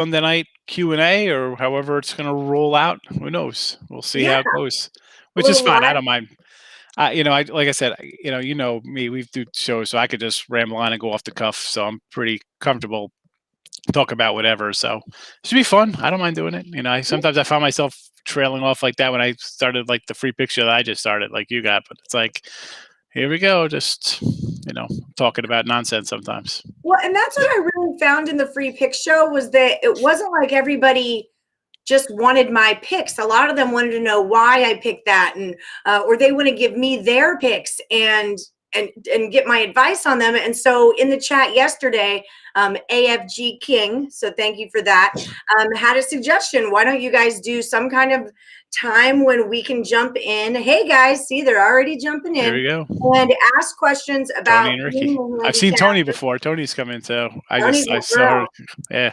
Sunday night Q&A or however it's going to roll out. Who knows? We'll see Yeah. how it goes, A which is little fine. I live. don't mind. Like I said, you know me, we do shows, so I could just ramble on and go off the cuff. So I'm pretty comfortable talk about whatever. So it should be fun. I don't mind doing it. Sometimes I find myself trailing off like that when I started like the free pick show that I just started, like you got. But it's like, here we go, just talking about nonsense sometimes. Well, and that's what I really found in the free pick show was that it wasn't like everybody just wanted my picks. A lot of them wanted to know why I picked that, and or they want to give me their picks and get my advice on them. And so in the chat yesterday, AFG King, so thank you for that, had a suggestion. Why don't you guys do some kind of time when we can jump in? Hey guys, see, they're already jumping in. Here we go. And ask questions about Tony and Ricky. I've seen Tony before. Tony's coming, so I saw her. Yeah.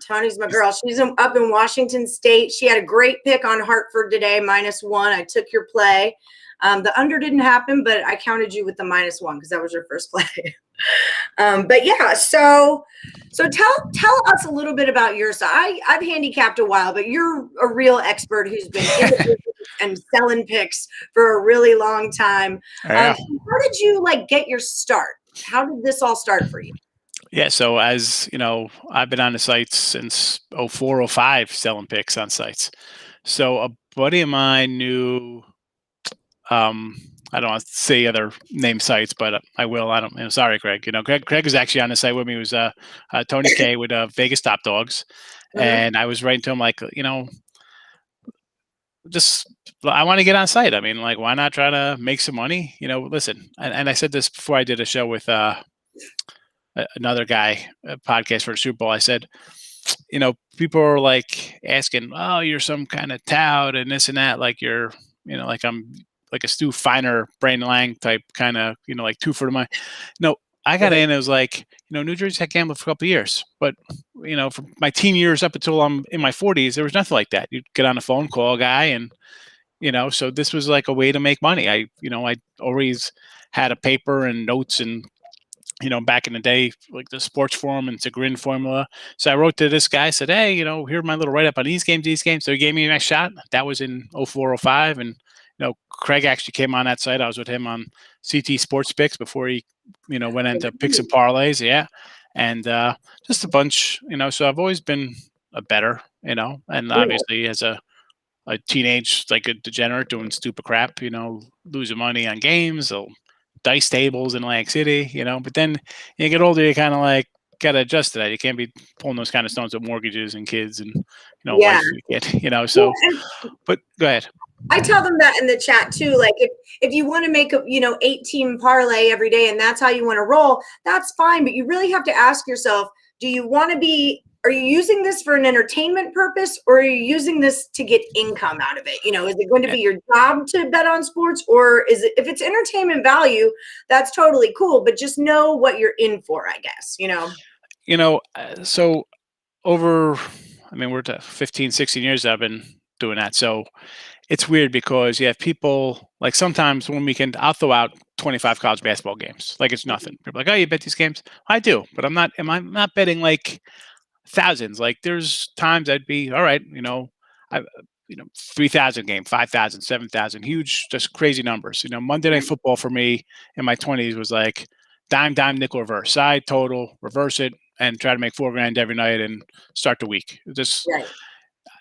Tony's my girl. She's up in Washington State. She had a great pick on Hartford today, -1. I took your play. The under didn't happen, but I counted you with the -1 because that was your first play. But yeah, so tell us a little bit about your side. I've handicapped a while, but you're a real expert who's been in the business and selling picks for a really long time. Yeah. How did you get your start? How did this all start for you? Yeah, so as you know, I've been on the sites since 04, 05 selling picks on sites. So a buddy of mine knew, I don't want to say other name sites, but I will. I don't. Sorry, Craig. Craig was actually on the site with me. It was Tony K with Vegas Top Dogs, and I was writing to him like, just I want to get on site. I mean, like, why not try to make some money? Listen, and I said this before I did a show with another guy, a podcast for the Super Bowl. I said, people are like asking, oh, you're some kind of tout and this and that. Like you're, like I'm like a Stu Feiner, Brandon Lang type kind of, like two for the money. No, I got in. It was like, New Jersey had gambling for a couple of years, but from my teen years up until I'm in my 40s, there was nothing like that. You'd get on the phone, call a guy, and so this was like a way to make money. I always had a paper and notes and back in the day, like the sports forum and it's a grin formula. So I wrote to this guy, said, hey, here's my little write-up on these games. So he gave me a nice shot. That was in 04, 05. And, Craig actually came on that site. I was with him on CT Sports Picks before he, went into picks and parlays. Yeah. And just a bunch, so I've always been a bettor, and obviously as a teenage, like a degenerate doing stupid crap, losing money on games, so dice tables in Atlantic City, but then you get older, you kind of like got to adjust to that. You can't be pulling those kind of stones with mortgages and kids and, life you get, so, but go ahead. I tell them that in the chat too. Like if you want to make a, 8-team parlay every day and that's how you want to roll, that's fine. But you really have to ask yourself, are you using this for an entertainment purpose or are you using this to get income out of it? Is it going to be your job to bet on sports, or is it, if it's entertainment value, that's totally cool, but just know what you're in for, I guess, So we're to 15, 16 years I've been doing that. So it's weird because you have people like sometimes one weekend I'll throw out 25 college basketball games. Like it's nothing. People are like, oh, you bet these games? I do, but I'm not betting like thousands. Like there's times I'd be all right, 3,000 game, 5,000, 7,000, huge, just crazy numbers. Monday Night Football for me in my 20s was like dime, nickel, reverse, side, total, reverse it, and try to make $4,000 every night and start the week. Just,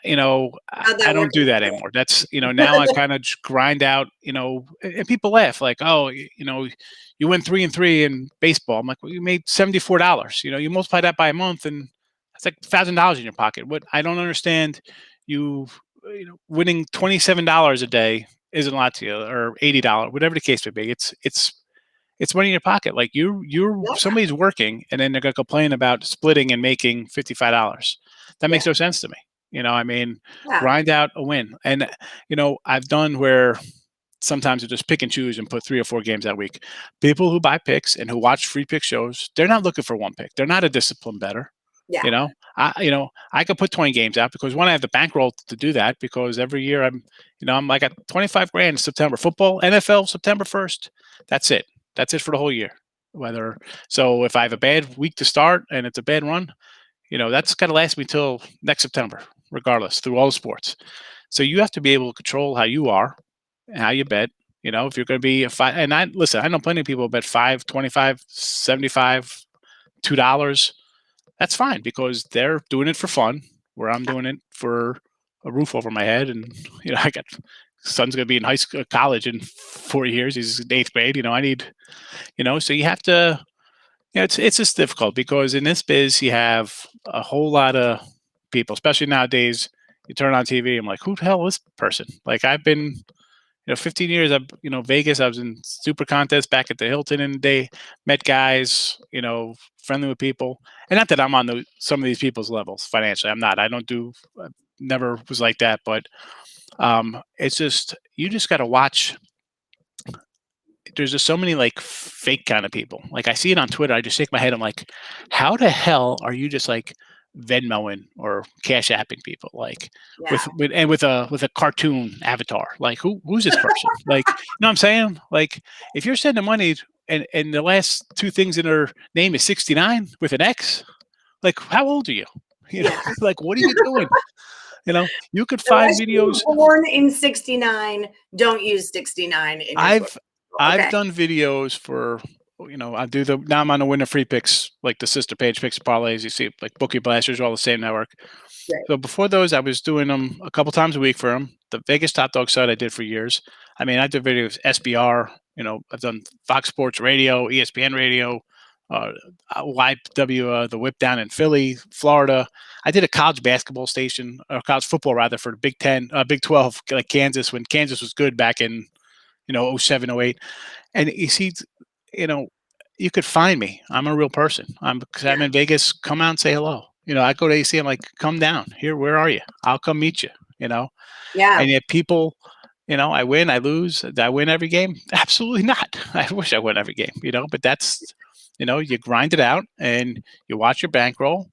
I don't do that anymore. That's, now I kind of grind out, and people laugh like, oh, you went 3-3 in baseball. I'm like, well, you made $74. You multiply that by a month and it's like $1,000 in your pocket. What I don't understand, winning $27 a day isn't a lot to you, or $80, whatever the case may be. It's money in your pocket. Like somebody's working, and then they're gonna complain about splitting and making $55. That makes no sense to me. Grind out a win. And I've done where sometimes you just pick and choose and put 3 or 4 games that week. People who buy picks and who watch free pick shows, they're not looking for one pick. They're not a disciplined bettor. Yeah. I could put 20 games out because one, I have the bankroll to do that because every year I'm like at 25 grand in September. Football, NFL, September 1st. That's it. That's it for the whole year. So if I have a bad week to start and it's a bad run, That's got to last me till next September, regardless, through all the sports. So you have to be able to control how you are and how you bet. If you're going to be a five, and listen, I know plenty of people bet 5, 25, 75, $2. That's fine because they're doing it for fun, where I'm doing it for a roof over my head. And, I got son's going to be in high school, college in 4 years. He's in 8th grade. I need, so you have to, it's just difficult because in this biz, you have a whole lot of people, especially nowadays. You turn on TV, I'm like, who the hell is this person? Like I've been, 15 years. Vegas. I was in super contests back at the Hilton in the day. Met guys, friendly with people, and not that I'm on some of these people's levels financially. I'm not. I don't do. Never was like that, but it's just you just got to watch. There's just so many like fake kind of people. Like I see it on Twitter. I just shake my head. I'm like, how the hell are you just like Venmoing or Cash Apping people like Yeah. with a cartoon avatar? Like who's this person? Like, you know what I'm saying? Like if you're sending money and the last two things in her name is 69 with an X, like how old are you? Yeah. Like what are you doing? You could find Unless you videos. were born in 69, don't use 69 in your book. I've done videos for, I do now I'm on the winner free picks, like the sister page picks parlays. You see like Bookie Blasters, all the same network. Right. So before those, I was doing them a couple times a week for them. The Vegas Top Dog site I did for years. I mean, I did videos SBR. I've done Fox Sports Radio, ESPN Radio, YW, the Whip down in Philly, Florida. I did a college basketball station, or college football rather, for the Big 10, Big 12, like Kansas, when Kansas was good back in 07, 08. And you see, you could find me. I'm a real person. I'm in Vegas. Come out and say hello. I go to AC. I'm like, come down here. Where are you? I'll come meet you. Yeah. And yet people, I win, I lose. Did I win every game? Absolutely not. I wish I won every game. But that's, you grind it out and you watch your bankroll.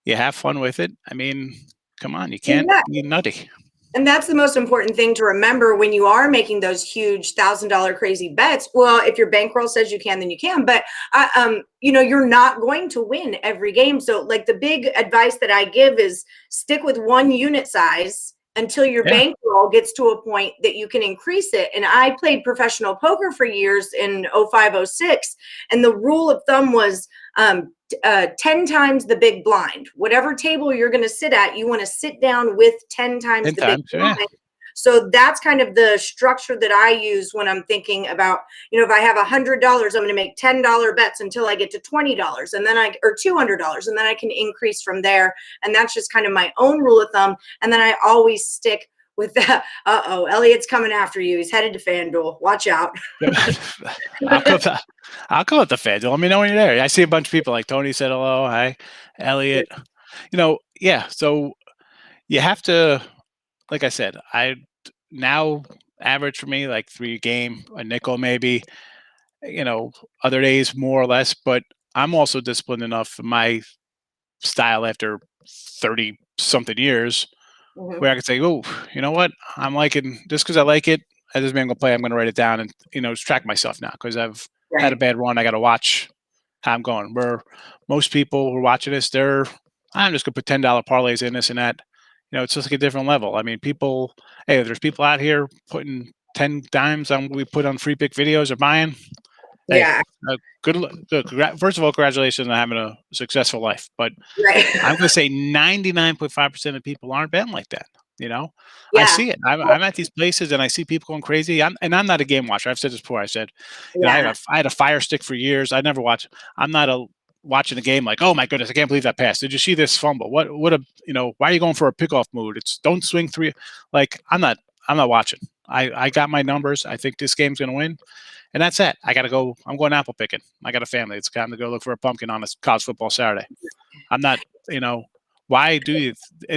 You have fun with it. I mean, come on, you can't be nutty. And that's the most important thing to remember when you are making those huge $1,000 crazy bets. Well, if your bankroll says you can, then you can. But you're not going to win every game. So, like the big advice that I give is stick with one unit size until your bankroll gets to a point that you can increase it. And I played professional poker for years in 05, 06, and the rule of thumb was 10 times the big blind. Whatever table you're going to sit at, you want to sit down with 10 times the big blind. Yeah. So that's kind of the structure that I use when I'm thinking about, if I have $100, I'm going to make $10 bets until I get to $20 and then or $200, and then I can increase from there. And that's just kind of my own rule of thumb. And then I always stick with that. Elliot's coming after you. He's headed to FanDuel. Watch out. I'll come at the FanDuel. Let me know when you're there. I see a bunch of people like Tony said hello. Hi, Elliot. Yeah. So you have to, like I said, I now average for me like 3 a game, a nickel maybe, other days more or less, but I'm also disciplined enough in my style after 30 something years where I can say, oh, you know what? I'm liking just because I like it. That doesn't mean I'm going to play. I'm going to write it down and, just track myself now because I've had a bad run. I got to watch how I'm going. Where most people who are watching this, I'm just going to put $10 parlays in this and that. It's just like a different level. I mean, there's people out here putting 10 dimes on what we put on free pick videos or buying. Yeah. Good. First of all, congratulations on having a successful life. But I'm going to say 99.5% of people aren't betting like that. I see it. I'm at these places and I see people going crazy. I'm not a game watcher. I've said this before. I said, I had a Fire Stick for years. I never watch. I'm not watching a game like, oh my goodness, I can't believe that pass. Did you see this fumble? Why are you going for a pickoff mood? It's don't swing 3. Like I'm not watching. I got my numbers. I think this game's going to win. And that's it. I got to go. I'm going apple picking. I got a family. It's time to go look for a pumpkin on a college football Saturday. I'm not, why do you?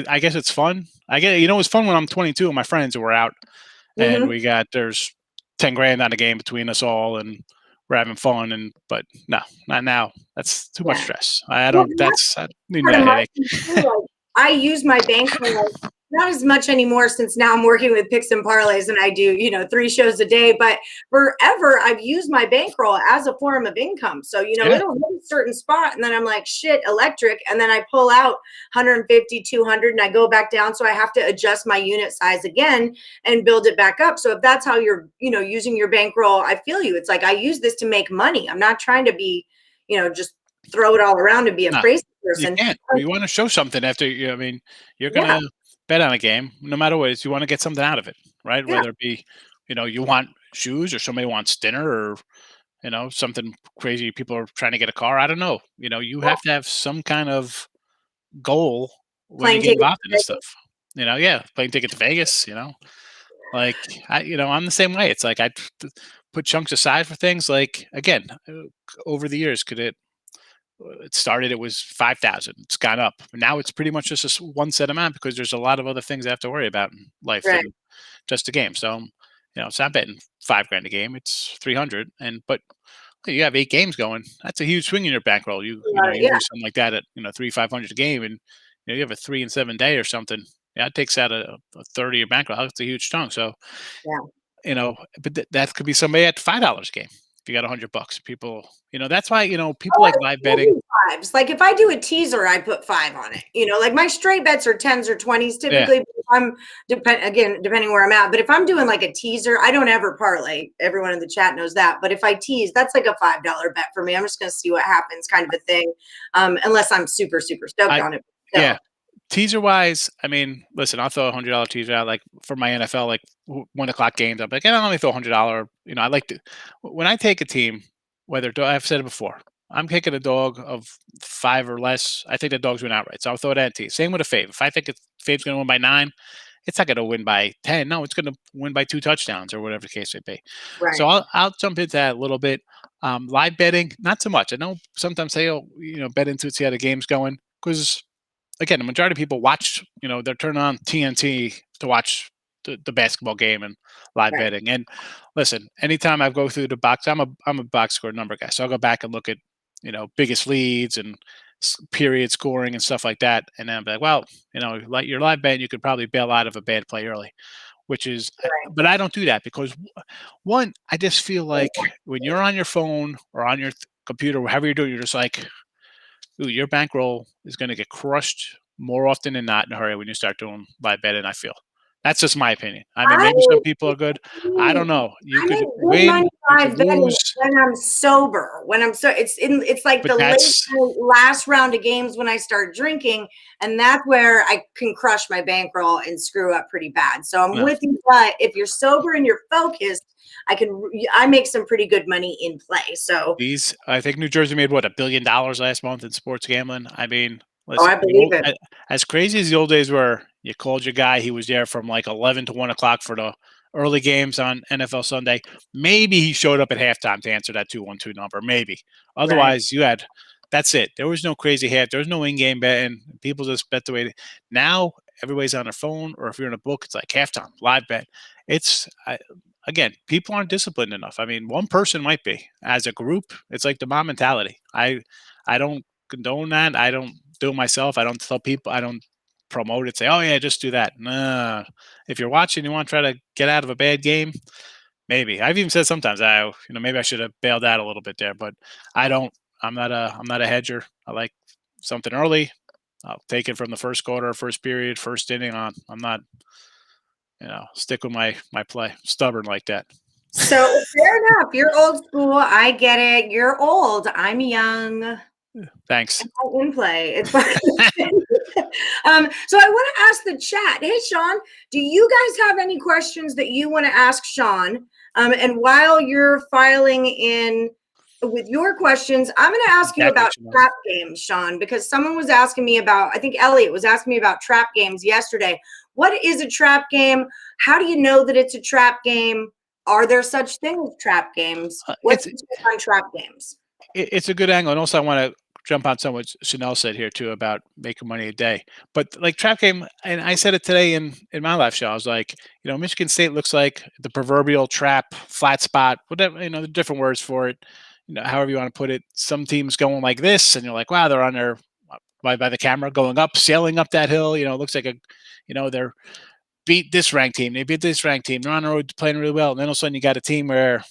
I guess it's fun. I get, it's fun when I'm 22 and my friends were out and there's 10 grand on the game between us all and we're having fun. But no, not now. That's too much stress. I need a headache. I use my bankroll not as much anymore since now I'm working with picks and parlays and I do, 3 shows a day. But forever, I've used my bankroll as a form of income. So, Yeah. it'll hit a certain spot and then I'm like, shit, electric. And then I pull out 150, 200 and I go back down. So I have to adjust my unit size again and build it back up. So if that's how you're, using your bankroll, I feel you. It's like, I use this to make money. I'm not trying to be, just throw it all around and be a No, crazy you person. can't. You want to show something after you. I mean, you're Yeah. gonna bet on a game, no matter what it is. You want to get something out of it, right? Yeah. Whether it be, you want shoes or somebody wants dinner or something crazy. People are trying to get a car. I don't know. You Yeah. have to have some kind of goal when you Plane get ticket. involved in this stuff. Yeah, plane ticket to Vegas. Like I'm the same way. It's like put chunks aside for things. Like again, over the years, it started, it was 5,000. It's gone up. Now it's pretty much just this one set amount because there's a lot of other things I have to worry about in life Right. than just a game. So, it's not betting 5 grand a game. It's 300. But you have 8 games going. That's a huge swing in your bankroll. You Yeah. lose something like that at 3 500 a game, and you have a 3 and 7 day or something. Yeah, it takes out a third of your bankroll. That's a huge chunk. So, Yeah. but that could be somebody at $5 a game. If you got $100, people, that's why people Oh, like live I betting. do fives. Like if I do a teaser, I put 5 on it. Like my straight bets are 10s or 20s Yeah. typically. If I'm depending where I'm at. But if I'm doing like a teaser, I don't ever parlay. Everyone in the chat knows that. But if I tease, that's like a $5 bet for me. I'm just gonna see what happens, kind of a thing. Unless I'm super, super stoked I on it. Yeah. Teaser wise, I mean, listen, I'll throw $100 teaser out like for my NFL, like 1 o'clock games. I'm like, yeah, let me throw $100. I like to when I take a team, whether I've said it before, I'm kicking a dog of 5 or less. I think the dog's win outright, so I'll throw that team. Same with a fave. If I think fave's going to win by 9, it's not going to win by 10. No, it's going to win by 2 touchdowns or whatever the case may be. So Right. I'll jump into that a little bit. Live betting, not so much. I know sometimes say, oh, bet into it, see how the game's going because again, the majority of people watch, they're turning on TNT to watch the basketball game and live Right. betting. And listen, anytime I go through the box, I'm a box score number guy. So I'll go back and look at, biggest leads and period scoring and stuff like that. And then I'm like, well, like your live bet, you could probably bail out of a bad play early, which is, Right. but I don't do that because one, I just feel like when you're on your phone or on your computer, whatever you're doing, you're just like, ooh, your bankroll is going to get crushed more often than not in a hurry when you start doing live betting. I feel that's just my opinion. I mean, I maybe some people are good. I don't know. You I make could good win, money you could live betting lose, when I'm sober. When I'm so it's like but the that's last round of games when I start drinking, and that's where I can crush my bankroll and screw up pretty bad. So I'm no. with you, but if you're sober and you're focused, I make some pretty good money in play. So I think New Jersey made what $1 billion last month in sports gambling. I mean, oh, listen, I believe it. as crazy as the old days were, you called your guy. He was there from like 11 to 1 o'clock for the early games on NFL Sunday. Maybe he showed up at halftime to answer that 212 number. Maybe. Right. Otherwise, that's it. There was no crazy half. There was no in-game betting. People just bet the way. Now everybody's on their phone, or if you're in a book, it's like halftime live bet. It's again, people aren't disciplined enough. I mean, one person might be. As a group, it's like the mob mentality. I don't condone that. I don't do it myself. I don't tell people. I don't promote it. Say, oh yeah, just do that. Nah. If you're watching, you want to try to get out of a bad game. Maybe I've even said sometimes maybe I should have bailed out a little bit there, but I don't. I'm not a hedger. I like something early. I'll take it from the first quarter, first period, first inning on. I'm not stick with my play. Stubborn like that. So fair enough. You're old school. I get it. You're old. I'm young. Thanks. In play. It's fine. So I want to ask the chat. Hey, Sean, do you guys have any questions that you want to ask Sean? And while you're filing in with your questions, I'm going to ask you about trap games, Sean, because someone was asking me about, I think Elliot was asking me about trap games yesterday. What is a trap game? How do you know that it's a trap game? Are there such things as trap games? What's the take on trap games? It's a good angle. And also I want to jump on what Chanel said here too about making money a day. But like trap game, and I said it today in my live show, I was like, Michigan State looks like the proverbial trap, flat spot, whatever, the different words for it, however you want to put it. Some teams going like this, and you're like, wow, they're on their by the camera going up, sailing up that hill. It looks like they're beat this ranked team. They beat this ranked team. They're on the road playing really well. And then all of a sudden you got a team where,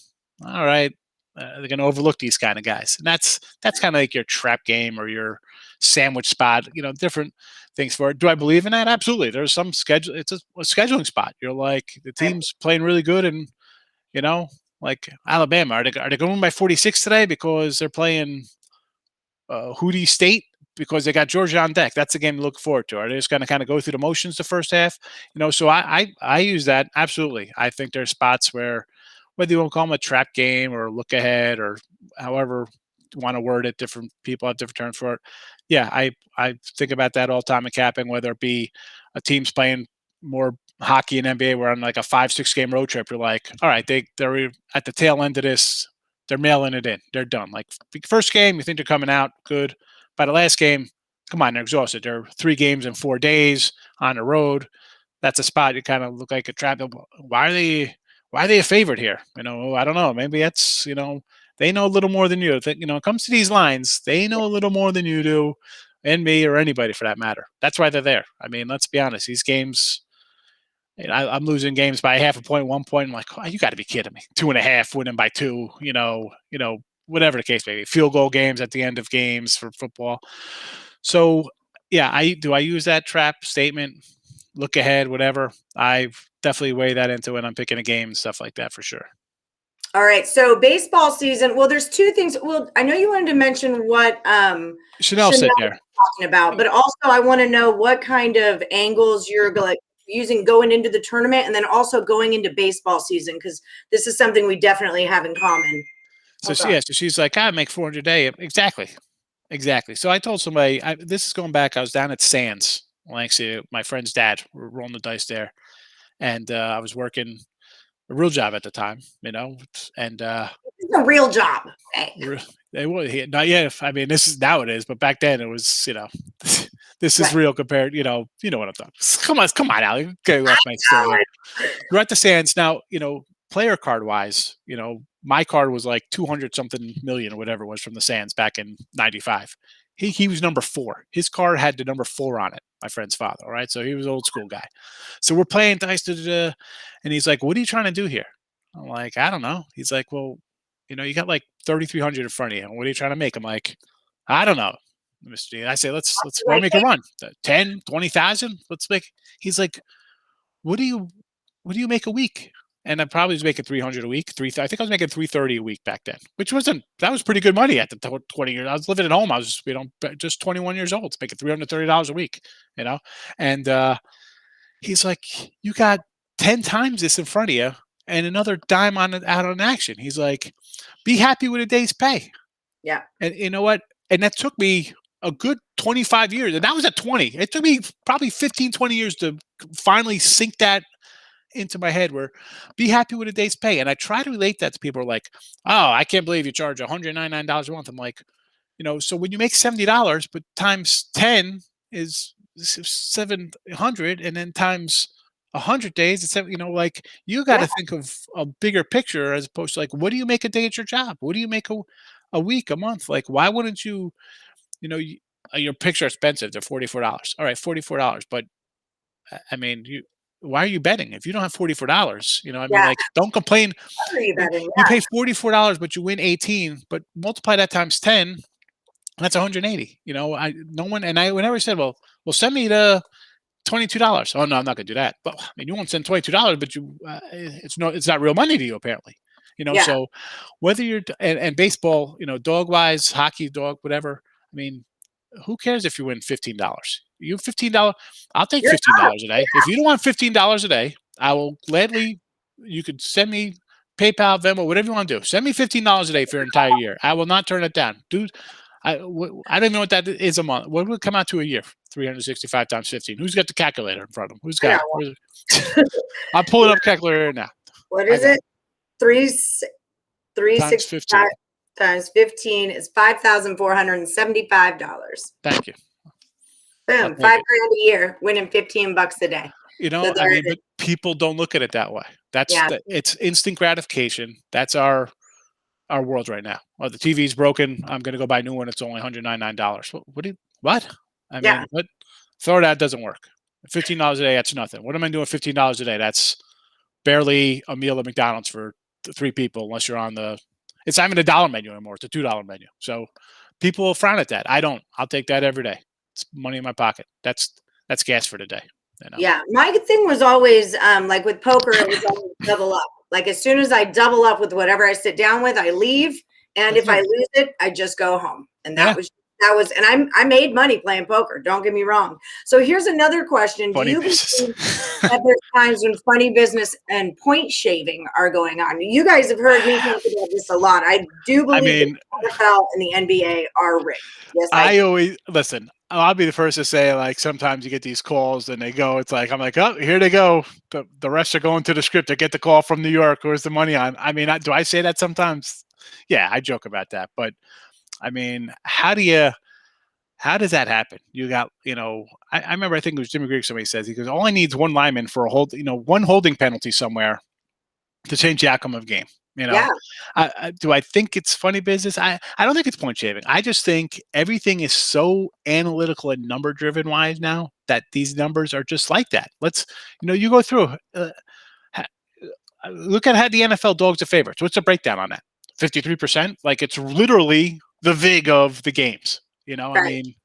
all right, they're going to overlook these kind of guys. And that's kind of like your trap game or your sandwich spot, different things for it. Do I believe in that? Absolutely. There's some schedule. It's a scheduling spot. You're like, the team's playing really good. And, like Alabama, are they going to win by 46 today because they're playing Hootie State? Because they got Georgia on deck. That's the game to look forward to. Are they just going to kind of go through the motions the first half? So I use that. Absolutely. I think there's spots where, whether you want to call them a trap game or look ahead or however you want to word it, different people have different terms for it. Yeah, I think about that all the time in capping, whether it be a team's playing more hockey and NBA, where on like a 5-6 game road trip, you're like, all right, they're at the tail end of this. They're mailing it in. They're done. Like first game, you think they're coming out good. By the last game, come on, they're exhausted. They're 3 games in 4 days on the road. That's a spot you kind of look like a trap. Why are they a favorite here? I don't know. Maybe that's, they know a little more than you. It comes to these lines, they know a little more than you do, and me or anybody for that matter. That's why they're there. I mean, let's be honest. These games, I'm losing games by half a point, 1 point. I'm like, oh, you got to be kidding me. 2.5, winning by 2. Whatever the case may be. Field goal games at the end of games for football. So, yeah, I use that trap statement, look ahead, whatever. I definitely weigh that into when I'm picking a game and stuff like that for sure. All right. So baseball season. Well, there's 2 things. Well, I know you wanted to mention what Chanel said there talking about, but also I want to know what kind of angles you're like using going into the tournament and then also going into baseball season, because this is something we definitely have in common. So she's like, I make 400 a day. Exactly. So I told somebody, this is going back. I was down at Sands. Well, actually, my friend's dad. We were rolling the dice there, and I was working a real job at the time, and it's a real job. Not yet. I mean, this is now it is, but back then it was, this is real compared. You know what I'm talking. Come on, Allie, get off my story. We're at the Sands now. Player card wise, my card was like 200 something million or whatever it was from the Sands back in '95. He was number 4. His card had the number 4 on it. My friend's father. All right, so he was an old school guy. So we're playing dice, and he's like, "What are you trying to do here?" I'm like, "I don't know." He's like, "Well, you got like 3,300 in front of you. What are you trying to make?" I'm like, "I don't know, Mr. D." I say, "Let's make a run. 10, 20,000. Let's make." He's like, "What do you make a week?" And I probably was making 300 a week. I think I was making 330 a week back then, which that was pretty good money at the 20 years. I was living at home. I was, just 21 years old, making $330 a week, and he's like, you got 10 times this in front of you and another dime out on action. He's like, be happy with a day's pay. Yeah. And you know what? And that took me a good 25 years. And that was at 20. It took me probably 15, 20 years to finally sink that into my head, where be happy with a day's pay. And I try to relate that to people who are like, oh, I can't believe you charge $199 a month. I'm like, so when you make $70, but times 10 is 700, and then times 100 days, it's like you got to think of a bigger picture, as opposed to like, what do you make a day at your job? What do you make a week, a month? Like, why wouldn't you, your picks are expensive. They're $44. All right, $44. But I mean, why are you betting if you don't have $44? Like, don't complain. You pay $44, but you win 18, but multiply that times 10. That's 180. Whenever I said, well, send me the $22. Oh no, I'm not going to do that. But I mean, you won't send $22, but it's not real money to you apparently. So whether you're and baseball, dog wise, hockey, dog, whatever. I mean, who cares if you win $15? You have $15. I'll take $15 a day. If you don't want $15 a day, I will gladly. You could send me PayPal, Venmo, whatever you want to do. Send me $15 a day for your entire year. I will not turn it down, dude. I don't even know what that is a month. What would it come out to a year? 365 times 15. Who's got the calculator in front of them? Who's got it? I'm pulling up calculator now. What is it? 365 times 15 is $5,475. Thank you. Boom, $5,000 a year, winning $15 a day. But people don't look at it that way. It's instant gratification. That's our world right now. Oh, the TV's broken. I'm going to go buy a new one. It's only $199. What? I Yeah. mean, but throw it out doesn't work. $15 a day, that's nothing. What am I doing $15 a day? That's barely a meal at McDonald's for 3 people, unless you're on the. It's not even a dollar menu anymore. It's a $2 menu. So people will frown at that. I don't. I'll take that every day. It's money in my pocket. That's gas for the day. You know. Yeah. My thing was always like with poker, it was always double up. Like as soon as I double up with whatever I sit down with, I leave. And That's if I it. lose it, I just go home. And Yeah. that was, and I made money playing poker. Don't get me wrong. So here's another question. Funny Do you business. believe that there's times when funny business and point shaving are going on? You guys have heard me talk about this a lot. I do believe mean, the NFL and the NBA are rigged. Yes, I always listen. I'll be the first to say, like, sometimes you get these calls and they go, it's like, I'm like, oh, here they go. The refs are going to the script to get the call from New York. Where's the money on? I mean, do I say that sometimes? Yeah, I joke about that. But I mean, how does that happen? You got, I remember, I think it was Jimmy Greek, somebody says, he goes, all I need is one lineman for one holding penalty somewhere to change the outcome of a game. Yeah. Do I think it's funny business? I don't think it's point shaving. I just think everything is so analytical and number driven wise now that these numbers are just like that. You go through, look at how the NFL dogs are favorites. What's the breakdown on that? 53%? Like it's literally the VIG of the games. Right. I mean,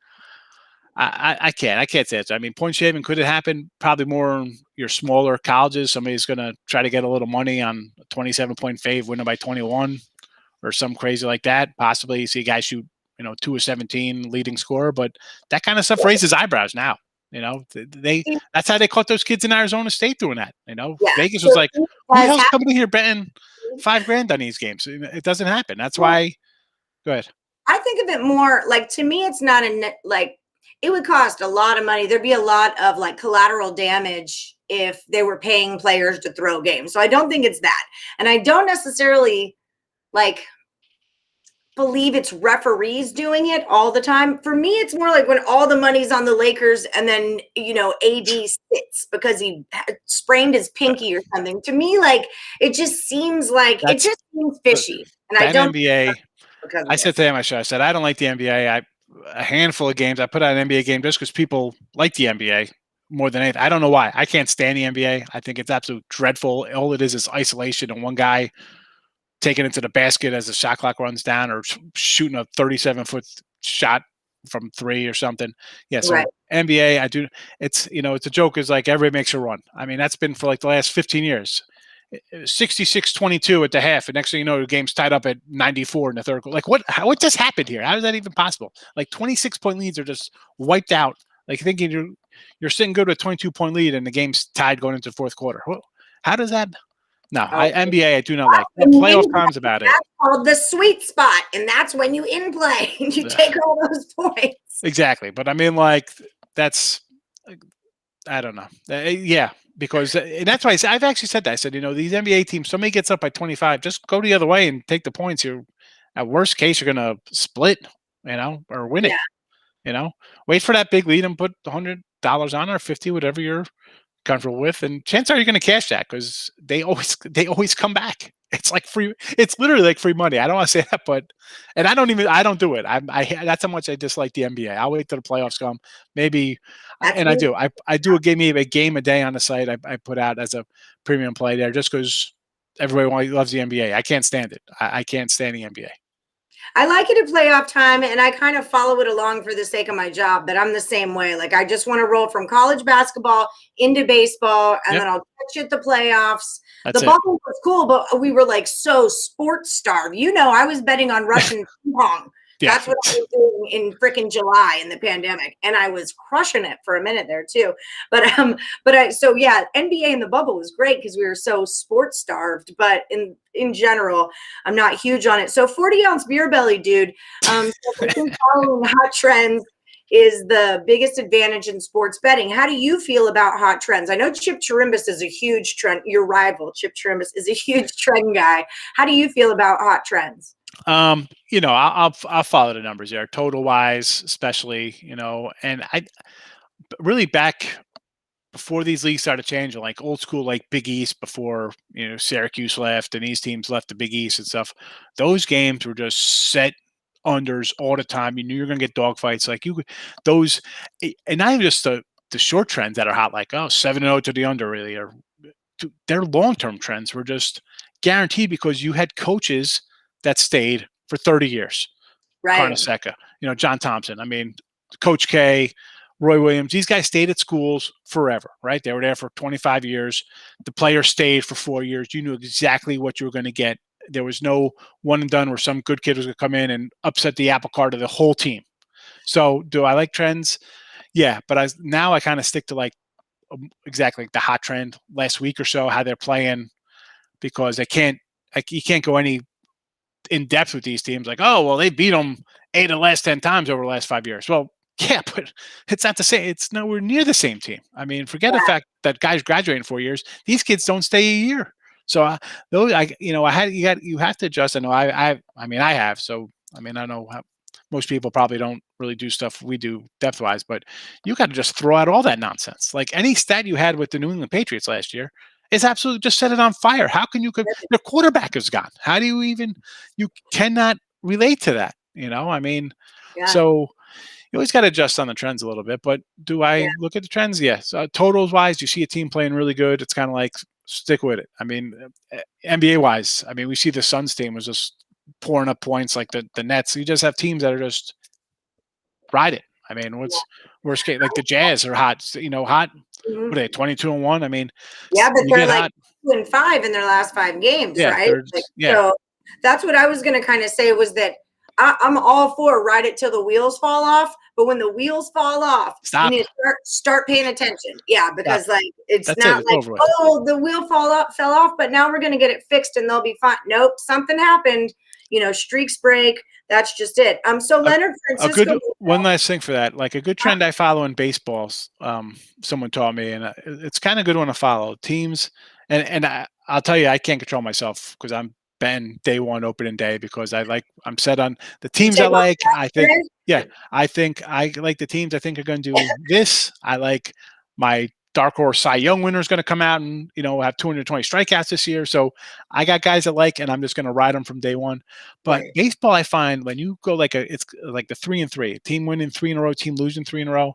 I can't say it. I mean, point shaving, could it happen? Probably more in your smaller colleges. Somebody's going to try to get a little money on a 27-point fave, winning by 21 or some crazy like that. Possibly you see guys shoot, 2 of 17 leading scorer, but that kind of stuff raises eyebrows now. That's how they caught those kids in Arizona State doing that. Yeah. Vegas was like, who the hell's coming in here betting $5,000 on these games? It doesn't happen. That's why. Go ahead. I think of it more like, to me, it's not it would cost a lot of money. There'd be a lot of like collateral damage if they were paying players to throw games. So I don't think it's that. And I don't necessarily believe it's referees doing it all the time. For me, it's more like when all the money's on the Lakers and then, AD sits because he sprained his pinky or something. To me, it just seems fishy. And I don't NBA. I said today on my show, I said, I don't like the NBA. A handful of games, I put out an NBA game just because people like the NBA more than anything. I don't know why. I can't stand the NBA. I think it's absolutely dreadful. All it is isolation and one guy taking it to the basket as the shot clock runs down or shooting a 37-foot shot from 3 or something. Yeah, so right. NBA, I do. It's, it's a joke. Is like everybody makes a run. I mean, that's been for like the last 15 years. 66-22 at the half, and next thing you know, the game's tied up at 94 in the third. Like what just happened here? How is that even possible? Like 26-point leads are just wiped out. Like thinking you're sitting good with a 22-point lead, and the game's tied going into the fourth quarter. How does that? No, NBA, I do not like. Playoff times about it. That's called the sweet spot, and that's when you in play and you take all those points. Exactly, but I mean, that's. I don't know. Yeah. Because and that's why I've actually said that. I said, these NBA teams, somebody gets up by 25, just go the other way and take the points. You're at worst case, you're going to split, or win it. Wait for that big lead and put $100 on or 50, whatever you're comfortable with. And chances are you're going to cash that because they always come back. It's like free. It's literally like free money. I don't want to say that, and I don't do it. That's how much I dislike the NBA. I'll wait till the playoffs come. Maybe, and I do. I do a game a day on the site. I put out as a premium play there just because everybody loves the NBA. I can't stand it. I can't stand the NBA. I like it at playoff time, and I kind of follow it along for the sake of my job, but I'm the same way. Like, I just want to roll from college basketball into baseball, and then I'll catch it the playoffs. The bubble was cool, but we were so sports starved. I was betting on Russian ping pong. Yeah. That's what I was doing in freaking July in the pandemic. And I was crushing it for a minute there too. NBA in the bubble was great because we were so sports starved. But in general, I'm not huge on it. So 40-ounce beer belly, dude. So I think following hot trends is the biggest advantage in sports betting. How do you feel about hot trends? I know Chip Chirimbus is a huge trend. Your rival, Chip Chirimbus, is a huge trend guy. How do you feel about hot trends? I'll follow the numbers there, total wise, especially, and I really back before these leagues started changing, like old school, like Big East before, Syracuse left and these teams left the Big East and stuff. Those games were just set unders all the time. You knew you were going to get dogfights. Like those, and not even just the short trends that are hot, like 7-0 to the under, really, or their long-term trends were just guaranteed because you had coaches that stayed for 30 years. Right. Carnesecca, John Thompson. I mean, Coach K, Roy Williams, these guys stayed at schools forever, right? They were there for 25 years. The player stayed for 4 years. You knew exactly what you were going to get. There was no one and done where some good kid was going to come in and upset the apple cart of the whole team. So do I like trends? Yeah, but now I kind of stick to like exactly the hot trend last week or so, how they're playing, because you can't go any in depth with these teams. Like, oh, well, they beat them 8 of the last 10 times over the last 5 years. Well, yeah, but it's not the same. It's nowhere near the same team. I mean, forget the fact that guys graduating 4 years. These kids don't stay a year. So you have to adjust. I know I have. So I mean, I know how most people probably don't really do stuff we do depth wise, but you got to just throw out all that nonsense. Like any stat you had with the New England Patriots last year is absolutely just set it on fire. How can you their quarterback is gone? How do you cannot relate to that? I mean, so you always got to adjust on the trends a little bit, but do I look at the trends? Yes. Totals wise, you see a team playing really good. It's kind of like stick with it. I mean, NBA wise, I mean, we see the Suns team was just pouring up points like the Nets. You just have teams that are just ride it. I mean, what's worst case? Like the Jazz are hot, hot. Mm-hmm. What are they, 22-1? I mean, yeah, but they're like 2-5 in their last 5 games, right? So that's what I was going to kind of say was that I'm all for ride it till the wheels fall off. But when the wheels fall off, you need to start paying attention. Yeah, because it's not like, oh, the wheel fell off, but now we're going to get it fixed and they'll be fine. Nope, something happened. Streaks break. That's just it. So Leonard Francisco. One last thing for that, like a good trend I follow in baseballs. Someone taught me, and it's kind of a good one to follow. Teams, and I'll tell you, I can't control myself because I'm been day one opening day because I'm set on the teams I like. I think I like the teams I think are going to do this. I like my dark horse Cy Young winner is going to come out and have 220 strikeouts this year. So I got guys I like, and I'm just going to ride them from day one. But baseball, I find when you go it's like the 3-3, team winning 3 in a row, team losing 3 in a row,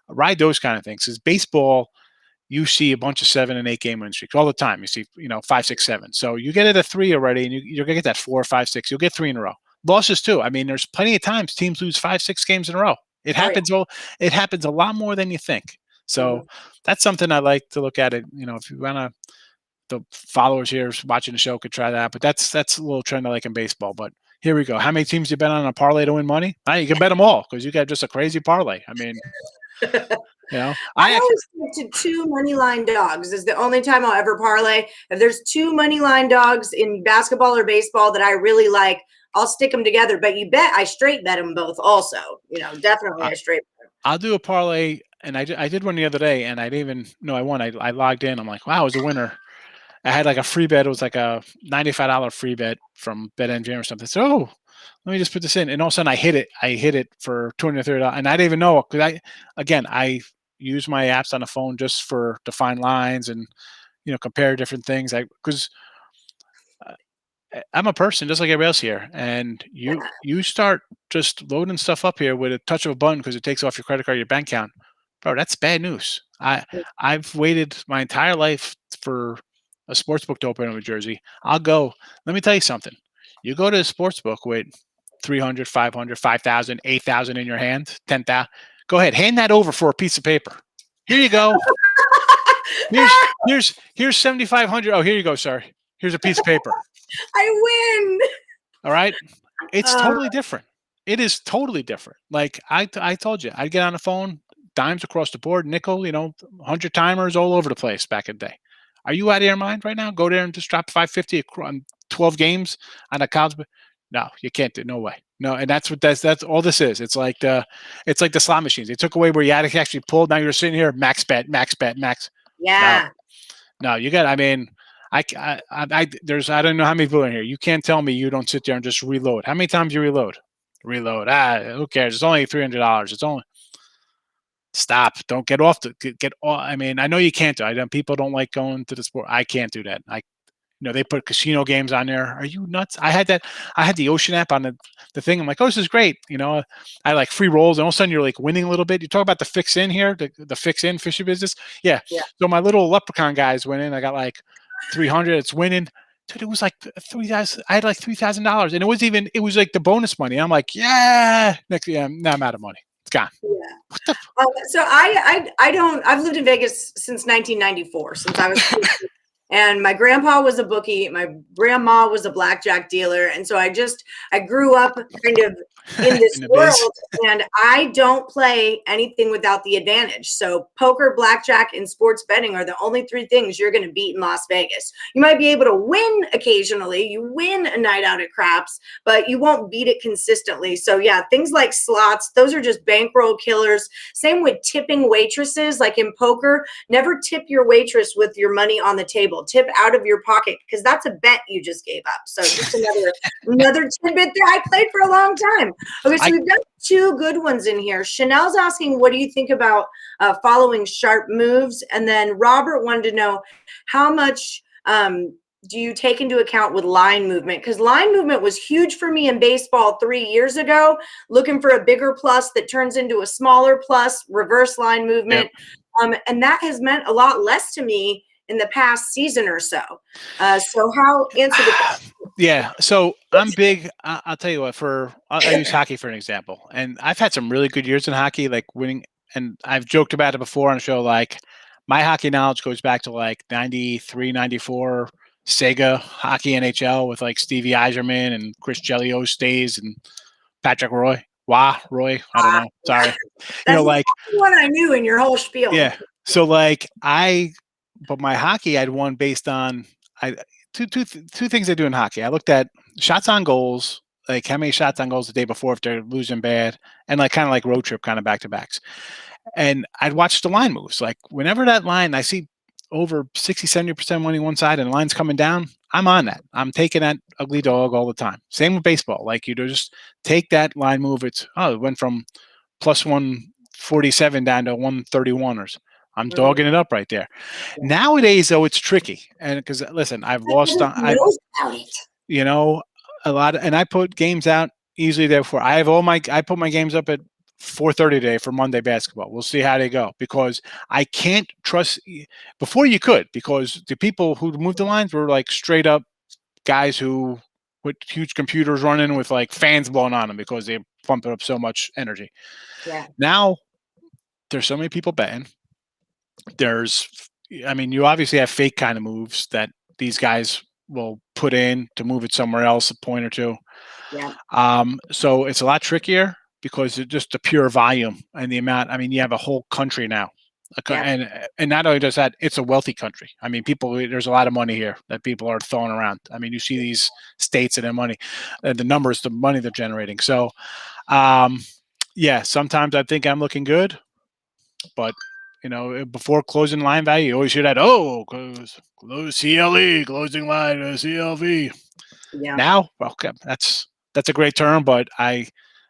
ride those kind of things. Because baseball, you see a bunch of 7 and 8 game win streaks all the time. You see, 5, 6, 7. So you get it at 3 already, and you're gonna get that 4, 5, 6. You'll get 3 in a row. Losses too. I mean, there's plenty of times teams lose 5, 6 games in a row. It happens. It happens a lot more than you think. So that's something I like to look at it. If you wanna, the followers here watching the show could try that. But that's a little trend I like in baseball. But here we go. How many teams you bet on a parlay to win money? You can bet them all because you got just a crazy parlay. I mean. I always stick to 2 money line dogs is the only time I'll ever parlay. If there's 2 money line dogs in basketball or baseball that I really like, I'll stick them together. But I straight bet them both also. Definitely I straight bet them. I'll do a parlay, and I did one the other day, and I didn't even know I won. I logged in. I'm like, wow, I was a winner. I had like a free bet. It was like a $95 free bet from BetMGM or something. So, let me just put this in, and all of a sudden I hit it for $230, and I didn't even know because I use my apps on the phone just to find lines and compare different things. Because I'm a person just like everybody else here, and you start just loading stuff up here with a touch of a button because it takes off your credit card, your bank account, bro. That's bad news. I've waited my entire life for a sports book to open in New Jersey. I'll go. Let me tell you something. You go to a sports book with 300, 500, 5,000, 8,000 in your hand, 10,000. Go ahead, hand that over for a piece of paper. Here you go. Here's 7,500. Oh, here you go, sir. Here's a piece of paper. I win. All right. It's totally different. It is totally different. Like I told you, I'd get on the phone, dimes across the board, nickel, 100 timers all over the place back in the day. Are you out of your mind right now? Go there and just drop 550 on 12 games on a college. No, you can't do. No way. No, and that's all this is. It's like the slot machines. They took away where you had to actually pull. Now you're sitting here, max bet, max bet, max. Yeah. No, you got. I mean, I don't know how many people are in here. You can't tell me you don't sit there and just reload. How many times you reload? Reload. Who cares? It's only $300. It's only. Stop. Don't get off. Get off. I mean, I know you can't do it. People don't like going to the sport. I can't do that. they put casino games on there. Are you nuts? I had the Ocean app on the thing. I'm like, oh, this is great. I like free rolls, and all of a sudden you're like winning a little bit. You talk about the fix in here, the fix in fishy business. Yeah. Yeah. So my little leprechaun guy's winning. I got like 300. It's winning. Dude, it was like 3,000. I had like $3,000, and it was like the bonus money. I'm like, yeah. Now I'm out of money. It's gone. Yeah. So I've lived in Vegas since 1994, since I was and my grandpa was a bookie. My grandma was a blackjack dealer. And so I grew up kind of in this world, and I don't play anything without the advantage. So poker, blackjack, and sports betting are the only three things you're going to beat in Las Vegas. You might be able to win occasionally. You win a night out at craps, but you won't beat it consistently. So yeah, things like slots, those are just bankroll killers. Same with tipping waitresses. Like in poker, never tip your waitress with your money on the table. Tip out of your pocket, because that's a bet you just gave up. So just another tidbit there. I played for a long time. Okay, so we've got two good ones in here. Chanel's asking, what do you think about following sharp moves? And then Robert wanted to know, how much do you take into account with line movement? Because line movement was huge for me in baseball 3 years ago, looking for a bigger plus that turns into a smaller plus, reverse line movement. Yep. And that has meant a lot less to me in the past season or so. So how answer the question? Yeah. So I'm big. I'll tell you what, I'll use hockey for an example. And I've had some really good years in hockey, like winning. And I've joked about it before on the show. Like my hockey knowledge goes back to like 93, 94 Sega hockey NHL with like Stevie Yzerman and Chris Gelio stays and Patrick Roy. Roy. I don't know. Sorry. That's like the one I knew in your whole spiel. Yeah. So like but my hockey I'd won based on two things I do in hockey. I looked at shots on goals, like how many shots on goals the day before if they're losing bad, and like kind of like road trip kind of back to backs. And I'd watch the line moves. Like whenever that line I see over 60, 70% money one side and the line's coming down, I'm on that. I'm taking that ugly dog all the time. Same with baseball. Like you just take that line move. It went from plus 147 down to 131 or so. I'm dogging it up right there. Yeah. Nowadays, though, it's tricky, and because listen, I've lost on, a lot, and I put games out easily. Therefore, I put my games up at 4:30 today for Monday basketball. We'll see how they go, because I can't trust. Before you could, because the people who moved the lines were like straight up guys who with huge computers running with like fans blowing on them because they pump up so much energy. Yeah. Now there's so many people betting. You obviously have fake kind of moves that these guys will put in to move it somewhere else, a point or two. Yeah. So it's a lot trickier because it's just the pure volume and the amount. I mean, you have a whole country now. And not only does that, it's a wealthy country. I mean, there's a lot of money here that people are throwing around. I mean, you see these states and their money, the numbers, the money they're generating. So, sometimes I think I'm looking good, but before closing line value, you always hear that, close CLE, closing line, CLV. Yeah. Now, okay, that's a great term, but I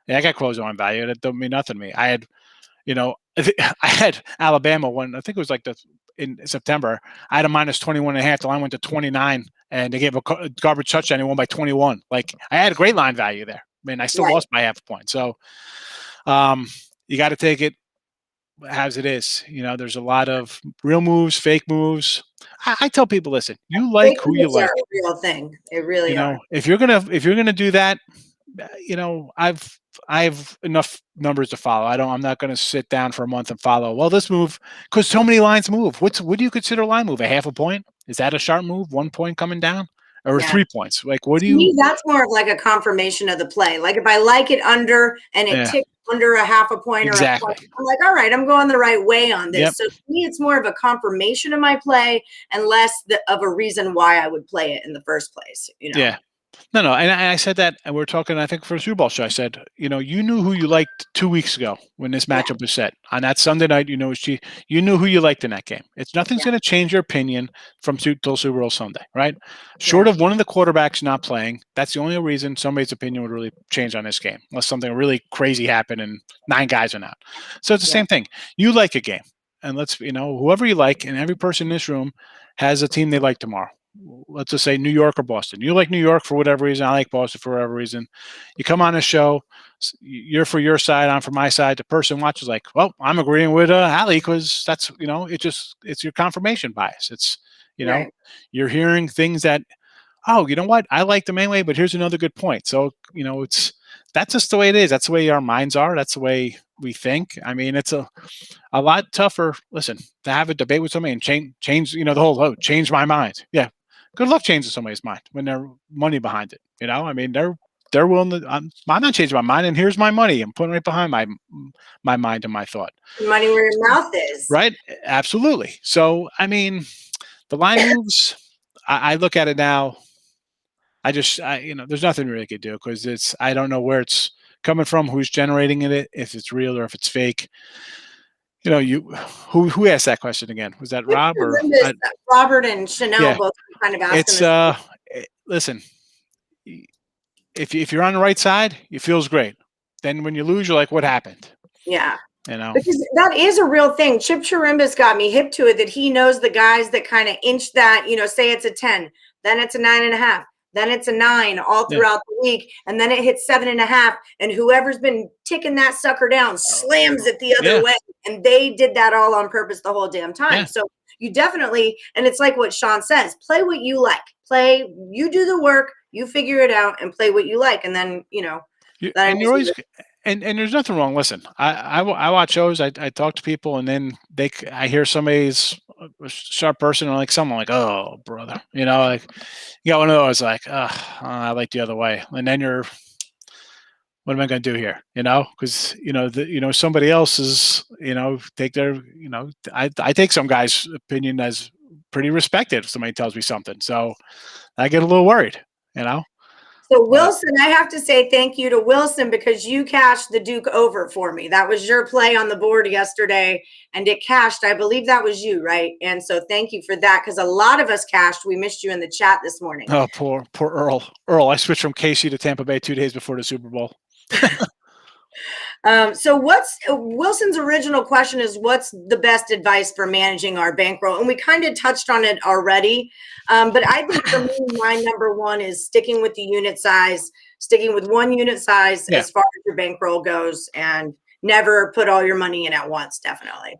got closing line value. That don't mean nothing to me. I had, I had Alabama when I think it was like in September. I had a minus 21.5. The line went to 29, and they gave a garbage touchdown. They won by 21. Like I had a great line value there. I mean, I still lost by half a point. So, you got to take it as it is. There's a lot of real moves, fake moves. I tell people, listen, you like fake who you like. Are a real thing. They really are. If you're gonna do that, I have enough numbers to follow. I'm not going to sit down for a month and follow. Well, this move, because so many lines move. What do you consider a line move? A half a point? Is that a sharp move? 1 point coming down? Or 3 points? Like, what do you? To me, that's more of like a confirmation of the play. Like if I like it under and it ticks under a half a point or a point, I'm like, all right, I'm going the right way on this. Yep. So to me, it's more of a confirmation of my play and less of a reason why I would play it in the first place. Yeah. No. And I said that, and we're talking, I think, for the Super Bowl show. I said, you knew who you liked 2 weeks ago when this matchup was set. On that Sunday night, you knew who you liked in that game. Nothing's going to change your opinion from till Super Bowl Sunday, right? Short of one of the quarterbacks not playing, that's the only reason somebody's opinion would really change on this game, unless something really crazy happened and 9 guys are out. So it's the same thing. You like a game, and whoever you like, and every person in this room has a team they like tomorrow. let's just say New York or Boston. You like New York for whatever reason. I like Boston for whatever reason. You come on a show, you're for your side, I'm for my side. The person watches like, well, I'm agreeing with Ali because that's, it's your confirmation bias. It's, Right. you're hearing things that, oh, you know what? I like them anyway, but here's another good point. So, that's just the way it is. That's the way our minds are. That's the way we think. I mean, it's a lot tougher, listen, to have a debate with somebody and change, the whole, change my mind. Yeah. Good luck changing somebody's mind when there's money behind it. I mean, they're willing to, I'm not changing my mind, and here's my money. I'm putting right behind my mind and my thought. Money where your mouth is. Right. Absolutely. So, I mean, the line moves, I look at it now. There's nothing really could do because I don't know where it's coming from, who's generating it, if it's real or if it's fake. Who asked that question again? Was that Rob or Robert and Chanel both kind of asked him. Listen, if you're on the right side, it feels great. Then when you lose, you're like, what happened? Yeah. Because that is a real thing. Chip Chirimbus got me hip to it, that he knows the guys that kind of inch that, say it's a 10, then it's a 9.5. Then it's a 9 all throughout the week, and then it hits 7.5, and whoever's been ticking that sucker down slams it the other way, and they did that all on purpose the whole damn time. So you definitely, and it's like what Sean says, play what you like. You do the work, you figure it out, and play what you like, and then and you're always. And there's nothing wrong. Listen, I watch shows. I talk to people, and then I hear somebody's a sharp person, or like someone like, oh brother, like you got one of those like, I like the other way, and then you're, what am I going to do here? Because somebody else is, take their, I take some guy's opinion as pretty respected if somebody tells me something, so I get a little worried, So Wilson, I have to say thank you to Wilson, because you cashed the Duke over for me. That was your play on the board yesterday, and it cashed. I believe that was you, right? And so thank you for that, because a lot of us cashed. We missed you in the chat this morning. Oh, poor Earl. I switched from KC to Tampa Bay 2 days before the Super Bowl. So what's Wilson's original question is, what's the best advice for managing our bankroll? And we kind of touched on it already. But I think for me, my number one is sticking with the unit size, sticking with one unit size as far as your bankroll goes, and never put all your money in at once. Definitely.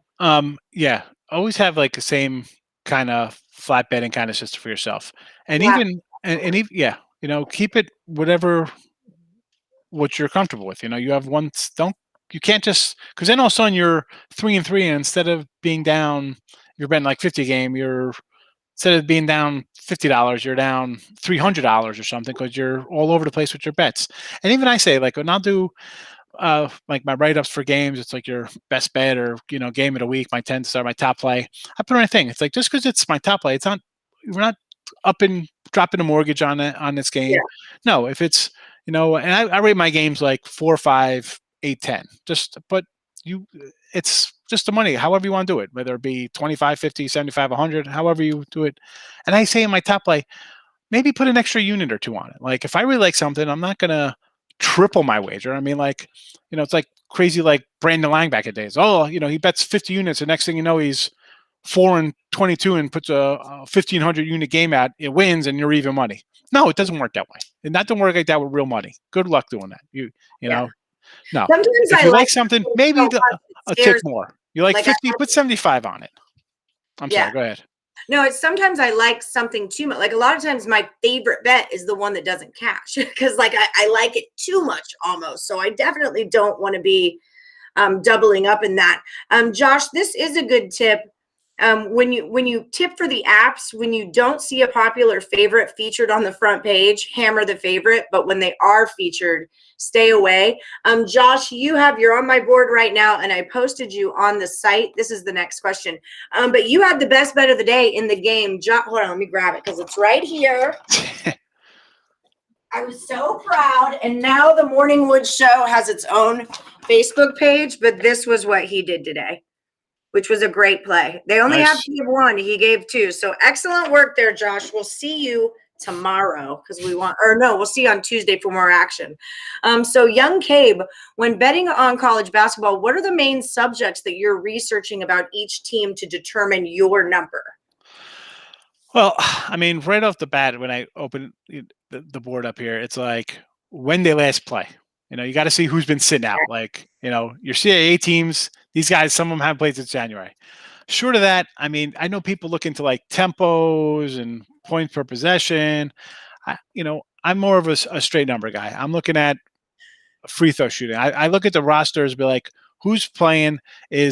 Always have like the same kind of flat betting kind of system for yourself. And even keep it what you're comfortable with. You have one, you can't just, because then all of a sudden you're 3-3, and instead of being down, you're betting like 50 game, instead of being down $50, you're down $300 or something, because you're all over the place with your bets. And even I say, like, when I'll do like my write-ups for games, it's like your best bet or game of the week, my 10 star, my top play. I put on a thing. It's like, just because it's my top play, we're not dropping a mortgage on this game. Yeah. No, if it's and I rate my games like 4, 5, 8, 10. It's just the money, however you want to do it, whether it be 25, 50, 75, 100, however you do it. And I say in my top play, maybe put an extra unit or two on it. Like if I really like something, I'm not going to triple my wager. I mean, like, it's like crazy, like Brandon Lang back in days. Oh, he bets 50 units. The next thing you know, he's 4-22 and puts a 1,500 unit game out. It wins and you're even money. No, it doesn't work that way. And that don't work like that with real money. Good luck doing that. You know, no. Sometimes if you like something, maybe a tick more. You like 50, put 75 on it. I'm sorry, go ahead. No, it's sometimes I like something too much. Like a lot of times my favorite bet is the one that doesn't cash, because like I like it too much almost. So I definitely don't want to be doubling up in that. Josh, this is a good tip. When you tip for the apps, when you don't see a popular favorite featured on the front page, hammer the favorite. But when they are featured, stay away. Josh, you're on my board right now, and I posted you on the site. This is the next question. But you had the best bet of the day in the game. Hold on, let me grab it because it's right here. I was so proud. And now the Morningwood Show has its own Facebook page, but this was what he did today, which was a great play. They only have to give one. He gave two. So excellent work there, Josh. We'll see you tomorrow we'll see you on Tuesday for more action. So young Cabe, when betting on college basketball, what are the main subjects that you're researching about each team to determine your number? Well, I mean, right off the bat, when I open the board up here, it's like when they last play. You got to see who's been sitting out. Like, your CAA teams, these guys, some of them haven't played since January. Short of that, I mean, I know people look into like tempos and points per possession. I'm more of a straight number guy. I'm looking at free throw shooting. I look at the rosters, be like, who's playing? They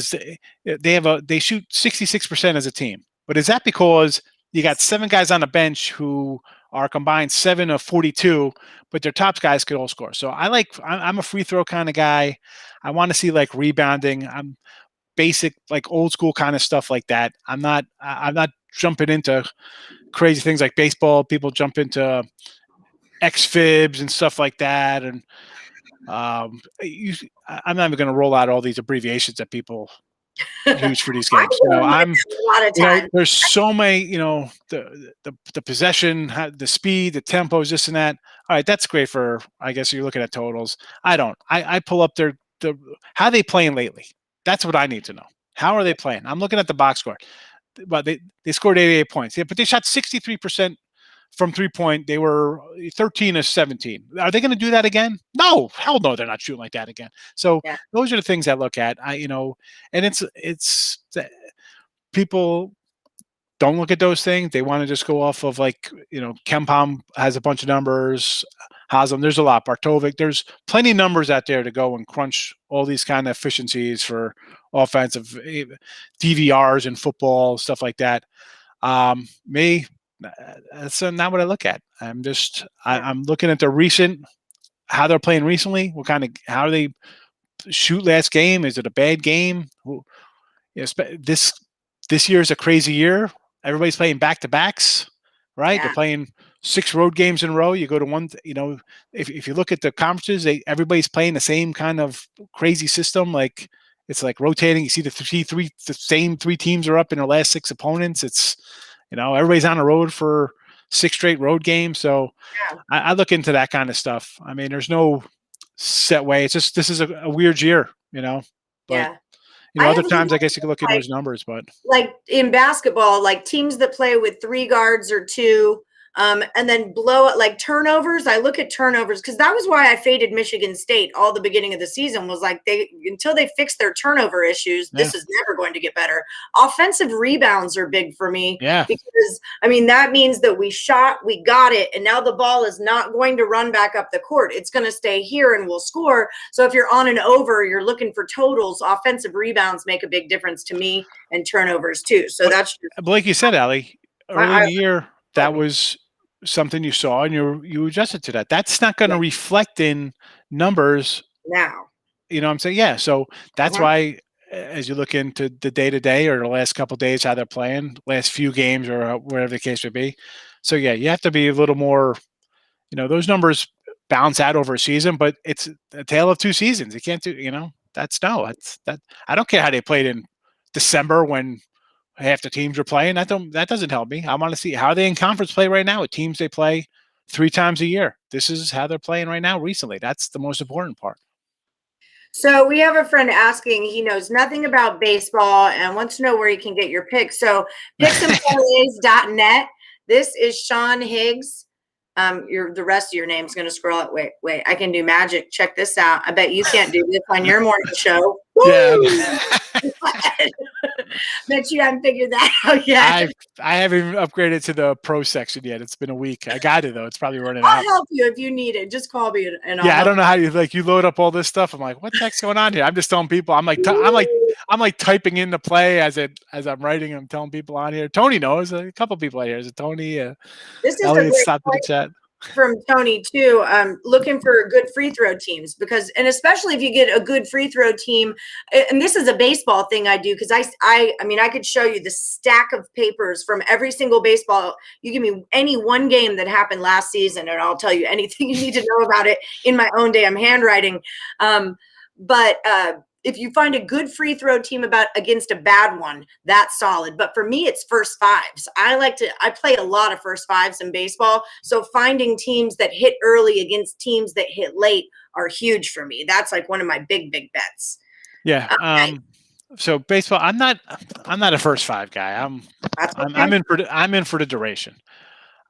shoot 66% as a team, but is that because you got 7 guys on the bench who are combined 7 of 42, but their top guys could all score? So I'm a free throw kind of guy. I want to see like rebounding. I'm basic, like old school kind of stuff like that. I'm not jumping into crazy things like baseball. People jump into xFibs and stuff like that, and I'm not even going to roll out all these abbreviations that people use for these games. A lot of times. There's so many, the possession, the speed, the tempos, this and that. All right, that's great for, I guess you're looking at totals. I don't. I pull up how they playing lately. That's what I need to know. How are they playing? I'm looking at the box score. But they scored 88 points. Yeah, but they shot 63% from 3-point. They were 13 of 17. Are they going to do that again? No, hell no, they're not shooting like that again. So those are the things I look at. And it's people don't look at those things. They want to just go off of like, Kempom has a bunch of numbers. Haslam, there's a lot. Bartovic, there's plenty of numbers out there to go and crunch all these kind of efficiencies for offensive DVRs in football, stuff like that. Me, that's not what I look at. I'm looking at the recent, how they're playing recently. How do they shoot last game? Is it a bad game? This year is a crazy year. Everybody's playing back-to-backs, right? Yeah. They're playing 6 road games in a row. You go to one, if you look at the conferences, everybody's playing the same kind of crazy system. Like it's like rotating. You see the same 3 teams are up in their last 6 opponents. It's, everybody's on the road for 6 straight road games. So I look into that kind of stuff. I mean, there's no set way. It's just, this is a weird year, but other times I guess you can look at those numbers, but like in basketball, like teams that play with 3 guards or 2, and then blow it like turnovers. I look at turnovers because that was why I faded Michigan State all the beginning of the season, was like until they fix their turnover issues, this is never going to get better. Offensive rebounds are big for me. Yeah. Because I mean, that means that we got it, and now the ball is not going to run back up the court. It's going to stay here and we'll score. So if you're on an over, you're looking for totals. Offensive rebounds make a big difference to me, and turnovers too. So that's just, like you said, Allie, early in the year, that was something you saw and you adjusted to that. That's not going to reflect in numbers now. You know what I'm saying? Yeah. So that's why, as you look into the day-to-day or the last couple of days, how they're playing, last few games or whatever the case may be. So yeah, you have to be a little more, those numbers bounce out over a season, but it's a tale of 2 seasons. You can't do, that's that. I don't care how they played in December when half the teams are playing. That doesn't help me. I want to see how they in conference play right now with teams they play 3 times a year. This is how they're playing right now recently. That's the most important part. So we have a friend asking, he knows nothing about baseball and wants to know where he can get your picks. So picksandparlays.net. This is Sean Higgs. The rest of your name is going to scroll up. Wait, I can do magic. Check this out. I bet you can't do this on your morning show. Yeah. Bet you haven't figured that out yet. I haven't even upgraded to the pro section yet. It's been a week. I got it though. It's probably running I'll out. help you if you need it. Just call me and I don't know how you load up all this stuff. I'm like, what the heck's going on here? I'm just telling people. I'm like typing in the play as I'm writing. I'm telling people on here. Tony knows. A couple people out here. Is it Tony? This is Elliot a great stopped in the chat. From Tony too, looking for good free throw teams, and especially if you get a good free throw team, and this is a baseball thing I do, because I mean, I could show you the stack of papers from every single baseball. You give me any one game that happened last season and I'll tell you anything you need to know about it in my own damn handwriting. But if you find a good free throw team against a bad one, that's solid. But for me, it's first fives. I play a lot of first fives in baseball. So finding teams that hit early against teams that hit late are huge for me. That's like one of my big bets. Yeah. So baseball, I'm not a first five guy. I'm in for the duration.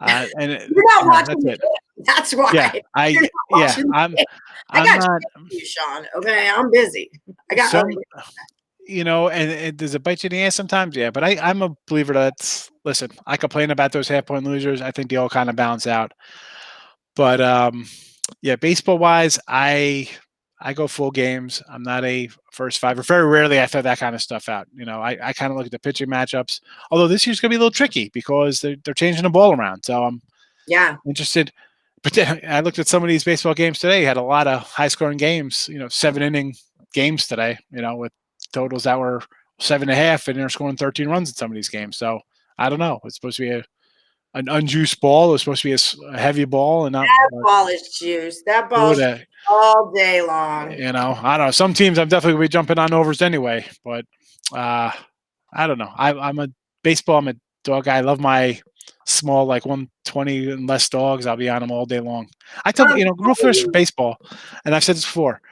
And You're not watching that's the it. game. That's why. Yeah, You're not watching the game. I I'm got not you, Sean. Okay, I'm busy. I got some, and does it bite you in the ass sometimes? Yeah, but I'm a believer that, listen, I complain about those half point losers. I think they all kind of balance out. But yeah, baseball wise, I go full games. I'm not a first five. Or very rarely I throw that kind of stuff out. I kind of look at the pitching matchups. Although this year's going to be a little tricky because they're changing the ball around. So I'm interested. But then I looked at some of these baseball games today. Had a lot of high scoring games. 7-inning games today. With totals that were 7.5, and they're scoring 13 runs in some of these games. So I don't know. It's supposed to be an unjuiced ball. It's supposed to be a heavy ball, and not that ball is juice. That ball's all day long. I don't know. Some teams I'm definitely going to be jumping on overs anyway, but I don't know. I'm a baseball. I'm a dog guy. I love my small, like 120 and less dogs. I'll be on them all day long. I tell real first for baseball, and I've said this before,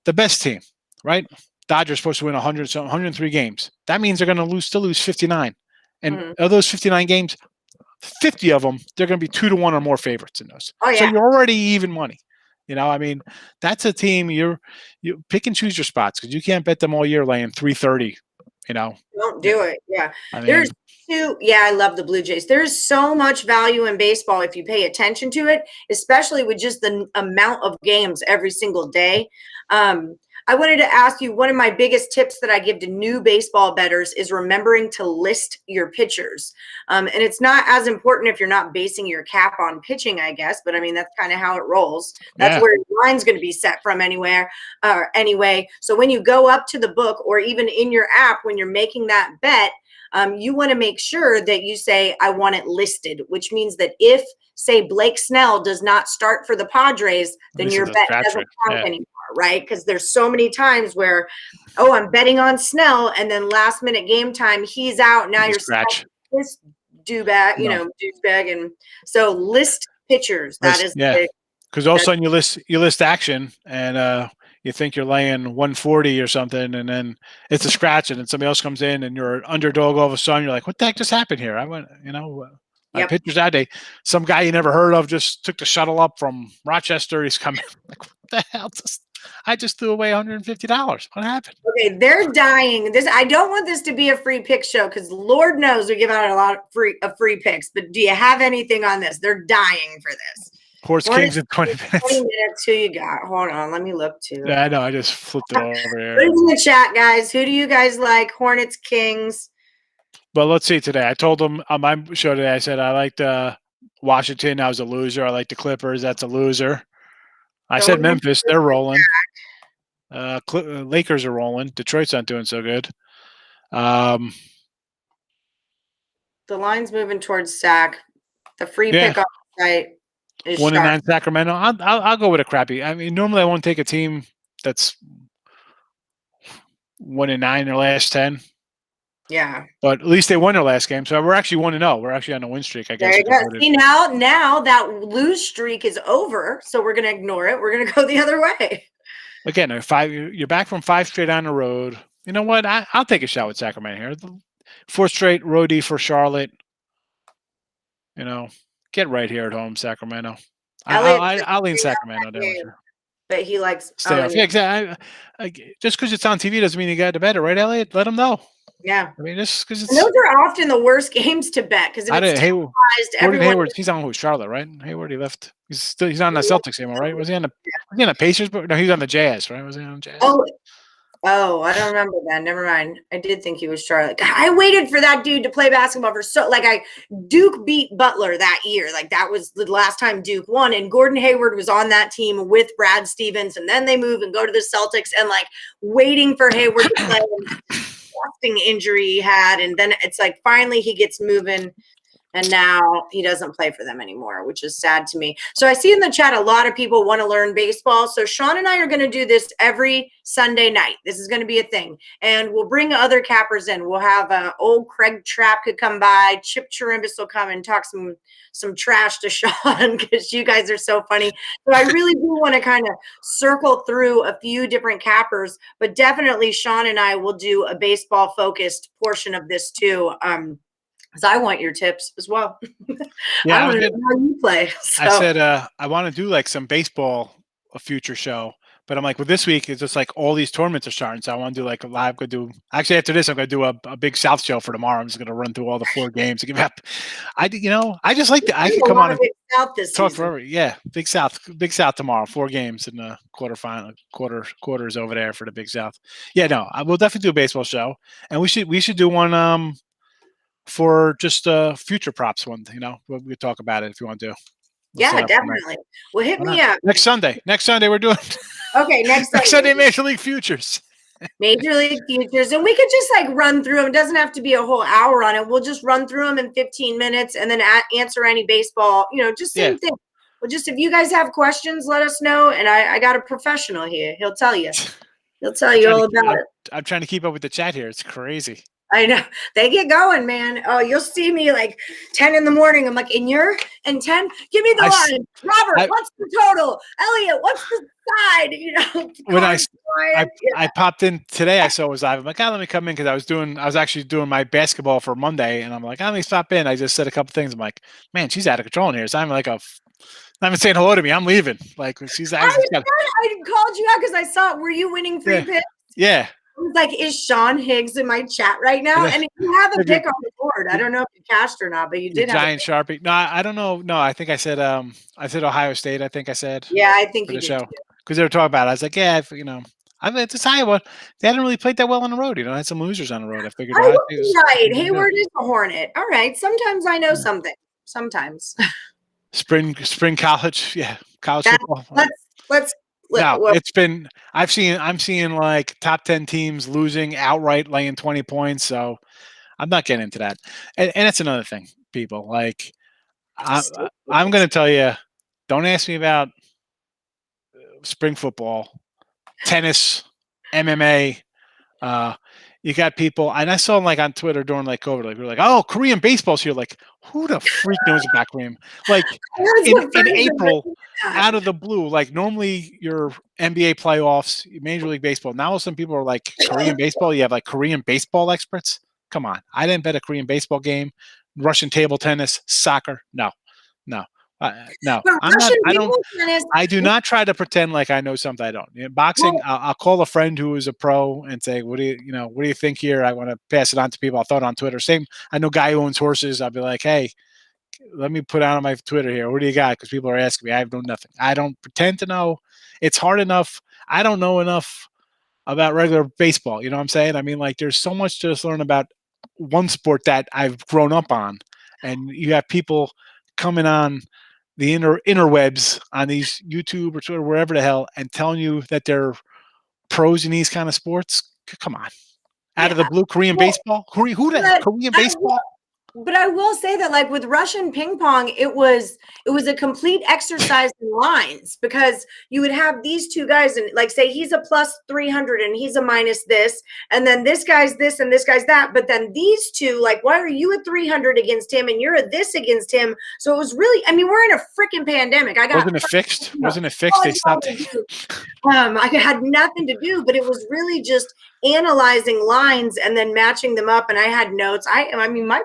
the best team, right? Dodgers supposed to win 103 games. That means they're going to still lose 59. And of those 59 games, 50 of them, they're going to be 2-1 or more favorites in those. Oh, yeah. So you're already even money. That's a team you pick and choose your spots because you can't bet them all year laying 330. Don't do it. Yeah. I love the Blue Jays. There's so much value in baseball if you pay attention to it, especially with just the amount of games every single day. I wanted to ask you, one of my biggest tips that I give to new baseball bettors is remembering to list your pitchers. And it's not as important if you're not basing your cap on pitching, I guess, but I mean, that's kind of how it rolls. That's where your line's going to be set from anyway. So when you go up to the book or even in your app, when you're making that bet, you want to make sure that you say, I want it listed, which means that if, say, Blake Snell does not start for the Padres, then your bet doesn't count anymore, right? Because there's so many times where, I'm betting on Snell, and then last minute game time, he's out. Now you're scratch this douchebag. And so list pitchers. That is because all of a sudden you list action, and you think you're laying 140 or something, and then it's a scratch, and then somebody else comes in, and you're an underdog all of a sudden. You're like, what the heck just happened here? I went, my pitchers that day, some guy you never heard of just took the shuttle up from Rochester. He's coming. Like, what the hell? I just threw away $150. What happened? Okay, they're dying. I don't want this to be a free pick show because Lord knows we give out a lot of free picks. But do you have anything on this? They're dying for this. Horse Kings in 20 minutes. 20 minutes. Who you got? Hold on, let me look too. Yeah, I know. I just flipped it over here. Put it in the chat, guys. Who do you guys like? Hornets, Kings. Well, let's see today. I told them on my show today, I said I liked Washington. I was a loser. I like the Clippers. That's a loser. I said Memphis. They're rolling. Lakers are rolling. Detroit's not doing so good. The line's moving towards Sac. The free pick off the site is 1-9 Sacramento. I'll go with a crappy. I mean, normally I won't take a team that's 1-9 in their last 10. Yeah. But at least they won their last game. So we're actually 1-0. We're actually on a win streak, I guess. There you go. See, now that lose streak is over. So we're going to ignore it. We're going to go the other way. Again, you're back from 5 straight on the road. You know what? I'll take a shot with Sacramento here. 4th straight roadie for Charlotte. Get right here at home, Sacramento. I'll lean Sacramento down. But he likes stay off. Yeah, exactly. Just because it's on TV doesn't mean you got to bet it, right, Elliot? Let them know. Yeah. I mean, just because those are often the worst games to bet because Hayward, he's on with Charlotte, right? Hayward, he left. He's on the Celtics anymore, right? Was he on the Pacers? But no, he's on the Jazz, right? Was he on the Jazz? Oh, I don't remember that. Never mind. I did think he was Charlotte. I waited for that dude to play basketball for Duke beat Butler that year. Like that was the last time Duke won. And Gordon Hayward was on that team with Brad Stevens. And then they move and go to the Celtics and waiting for Hayward to play. Injury he had, and then it's finally he gets moving. And now he doesn't play for them anymore, which is sad to me. So I see in the chat a lot of people want to learn baseball. So Sean and I are going to do this every Sunday night. This is going to be a thing. And we'll bring other cappers in. We'll have old Craig Trapp could come by. Chip Chirimbus will come and talk some trash to Sean because you guys are so funny. So I really do want to kind of circle through a few different cappers, but definitely Sean and I will do a baseball focused portion of this too. Because I want your tips as well. Yeah, I want to know how you play. So. I said I want to do like some baseball, a future show, but I'm like, well, this week it's just like all these tournaments are starting, so I want to do like a live. Actually after this, I'm going to do a big South show for tomorrow. I'm just going to run through all the 4 games to give up. I just like I can come on and South this talk season. forever. Yeah, Big South tomorrow. 4 games in the quarters over there for the Big South. Yeah, no, I will definitely do a baseball show, and we should do one for just future props one. We talk about it if you want to. Yeah, definitely. Well, hit me up next Sunday. We're doing. Okay, next Sunday Major League Futures. Major League Futures, and we could just like run through them. It doesn't have to be a whole hour on it. We'll just run through them in 15 minutes and then answer any baseball. Just same thing. Well, just if you guys have questions, let us know. And I got a professional here. He'll tell you. He'll tell you all about it. I'm trying to keep up with the chat here. It's crazy. I know. They get going, man. Oh, you'll see me like 10 in the morning. I'm like, and 10? Give me the line. Robert, what's the total? Elliot, what's the side? When I popped in today, I saw it was live. I'm like, let me come in because I was actually doing my basketball for Monday, and I'm like, let me stop in. I just said a couple things. I'm like, man, she's out of control in here. So I'm like not even saying hello to me. I'm leaving. Like she's actually. I called you out because I saw. Were you winning free picks? Yeah. I was like, is Sean Higgs in my chat right now? And you have a pick on the board. I don't know if you cashed or not, but you did have Giant Sharpie. No, I don't know. No, I think I said Ohio State. I think I said. Yeah, I think for you the did show because they were talking about it. I was like, yeah, I mean, it's Iowa. They hadn't really played that well on the road. Had some losers on the road. I figured. Right. Hayward is a Hornet. All right. Sometimes I know something. Sometimes. Spring college. Yeah, college football. Let's. No, it's been. I'm seeing like top 10 teams losing outright, laying 20 points. So I'm not getting into that. And it's another thing, people. Like I'm going to tell you, don't ask me about spring football, tennis, MMA. You got people, and I saw them like on Twitter during like COVID, like we were like, oh, Korean baseball's here. Like, who the freak knows about Korean? Like in April, out of the blue, like normally your NBA playoffs, Major League Baseball. Now some people are like Korean baseball. You have like Korean baseball experts. Come on, I didn't bet a Korean baseball game. Russian table tennis, soccer. No. No, I'm not. I do not try to pretend like I know something I don't. Boxing, I'll call a friend who is a pro and say, "What do you think here?" I want to pass it on to people. I'll throw it on Twitter. Same. I know a guy who owns horses. I'll be like, "Hey, let me put out on my Twitter here. What do you got?" Because people are asking me. I have nothing. I don't pretend to know. It's hard enough. I don't know enough about regular baseball. You know what I'm saying? I mean, like, there's so much to just learn about one sport that I've grown up on, and you have people coming on the interwebs on these YouTube or Twitter, wherever the hell, and telling you that they're pros in these kind of sports. Come on, out of the blue, Korean baseball. Korean baseball. But I will say that, like with Russian ping pong, it was a complete exercise in lines because you would have these two guys and like say he's a plus 300 and he's a minus this, and then this guy's this and this guy's that. But then these two, like, why are you a 300 against him and you're a this against him? So it was really, I mean, we're in a freaking pandemic. Wasn't it fixed? They stopped. I had nothing to do, but it was really just analyzing lines and then matching them up. And I had notes. I mean, my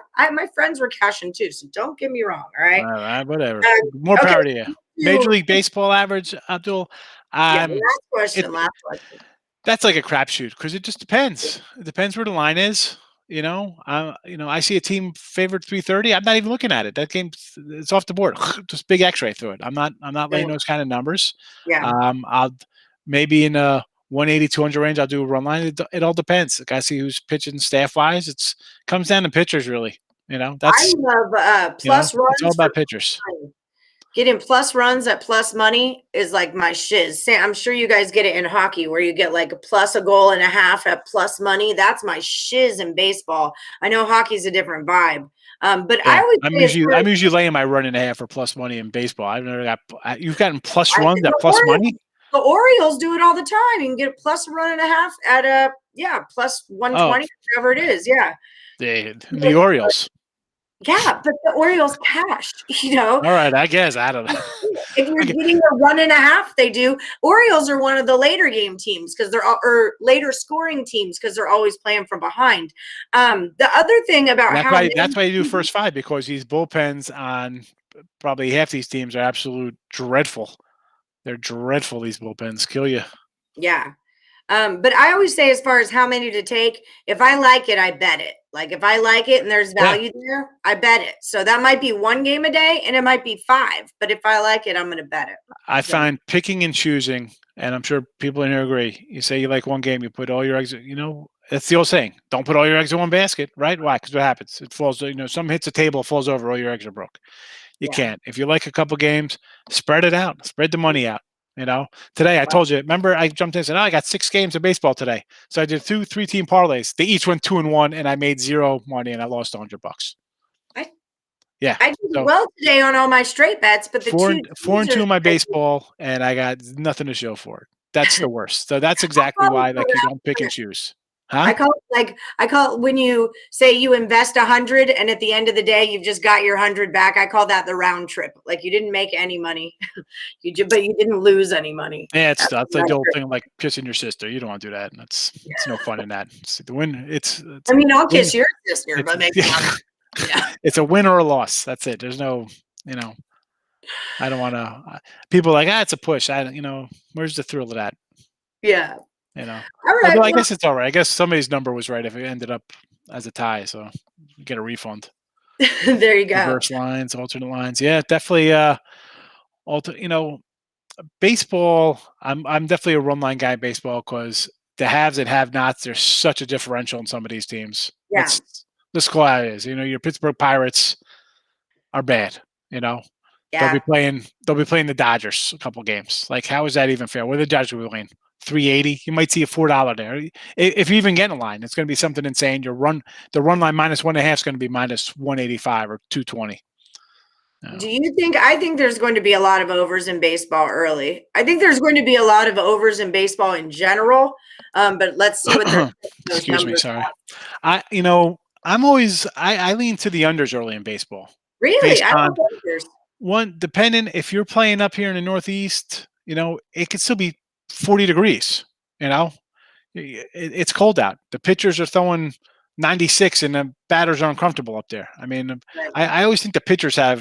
friends were cashing too, so don't get me wrong. All right, whatever. More power to you. Major League Baseball average, Abdul. Last question. That's like a crapshoot because it just depends. It depends where the line is. I see a team favored 330. I'm not even looking at it. That game, it's off the board. Just big X-ray through it. I'm not laying those kind of numbers. Yeah. I'll maybe in a 180, 200 range. I'll do a run line. It all depends. I see who's pitching staff wise. It comes down to pitchers really. That's I love plus runs. It's all about pitchers. Getting plus runs at plus money is like my shiz. I'm sure you guys get it in hockey where you get like a plus a goal and a half at plus money. That's my shiz in baseball. I know hockey's a different vibe. But Yeah, I always I'm usually laying my run and a half for plus money in baseball. I've never got. You've gotten plus I runs think at plus money. the Orioles do it all the time. You can get plus a run and a half at a plus 120, whatever it is. Yeah. The Orioles. Yeah, but the Orioles cash, All right, I guess I don't know. If you're getting a run and a half, they do. Orioles are one of the later game teams because they're or later scoring teams because they're always playing from behind. The other thing about that's why you do first five, because these bullpens on probably half these teams are absolute dreadful. They're dreadful. These bullpens kill you. Yeah. But I always say, as far as how many to take, if I like it, I bet it. Like if I like it and there's value there, I bet it. So that might be 1 game a day and it might be 5. But if I like it, I'm going to bet it. I find picking and choosing, and I'm sure people in here agree. You say you like one game, you put all your eggs. It's the old saying: don't put all your eggs in one basket, right? Why? Because what happens? It falls. Some hits a table, falls over, all your eggs are broke. You can't. If you like a couple games, spread it out. Spread the money out. Today I told you. Remember, I jumped in and said, "Oh, I got 6 games of baseball today." So I did 3-team parlays. They each went 2-1, and I made 0 money, and I lost $100. Yeah, I did well today on all my straight bets, but the 4-2 in my baseball, and I got nothing to show for it. That's the worst. So that's exactly why, you don't pick and choose. Huh? I call it when you say you invest 100 and at the end of the day you've just got your 100 back. I call that the round trip. Like you didn't make any money, but you didn't lose any money. Yeah, that's the old thing, like kissing your sister. You don't want to do that. It's no fun in that. The win. I mean, I'll kiss your sister, but maybe it's a win or a loss. That's it. There's no, I don't want to. People are like, it's a push. Where's the thrill of that? Yeah. All right. Although I guess it's all right. I guess somebody's number was right if it ended up as a tie, so you get a refund. There you go. Reverse lines, alternate lines. Yeah, definitely. Baseball. I'm definitely a run line guy in baseball because the haves and have-nots. There's such a differential in some of these teams. Yeah. Let's call it is. Your Pittsburgh Pirates are bad. Yeah. They'll be playing the Dodgers a couple games. Like, how is that even fair? What are the Dodgers will be playing? 380. You might see a $4 there. If you even get a line, it's going to be something insane. The run line -1.5 is going to be -185 or 220. Do you think? I think there's going to be a lot of overs in baseball early. I think there's going to be a lot of overs in baseball in general. But let's see what excuse me. Sorry. I lean to the unders early in baseball. Really? I love overs. One, depending if you're playing up here in the Northeast, it could still be 40 degrees. It's cold out. The pitchers are throwing 96 and the batters are uncomfortable up there. I mean, I always think the pitchers are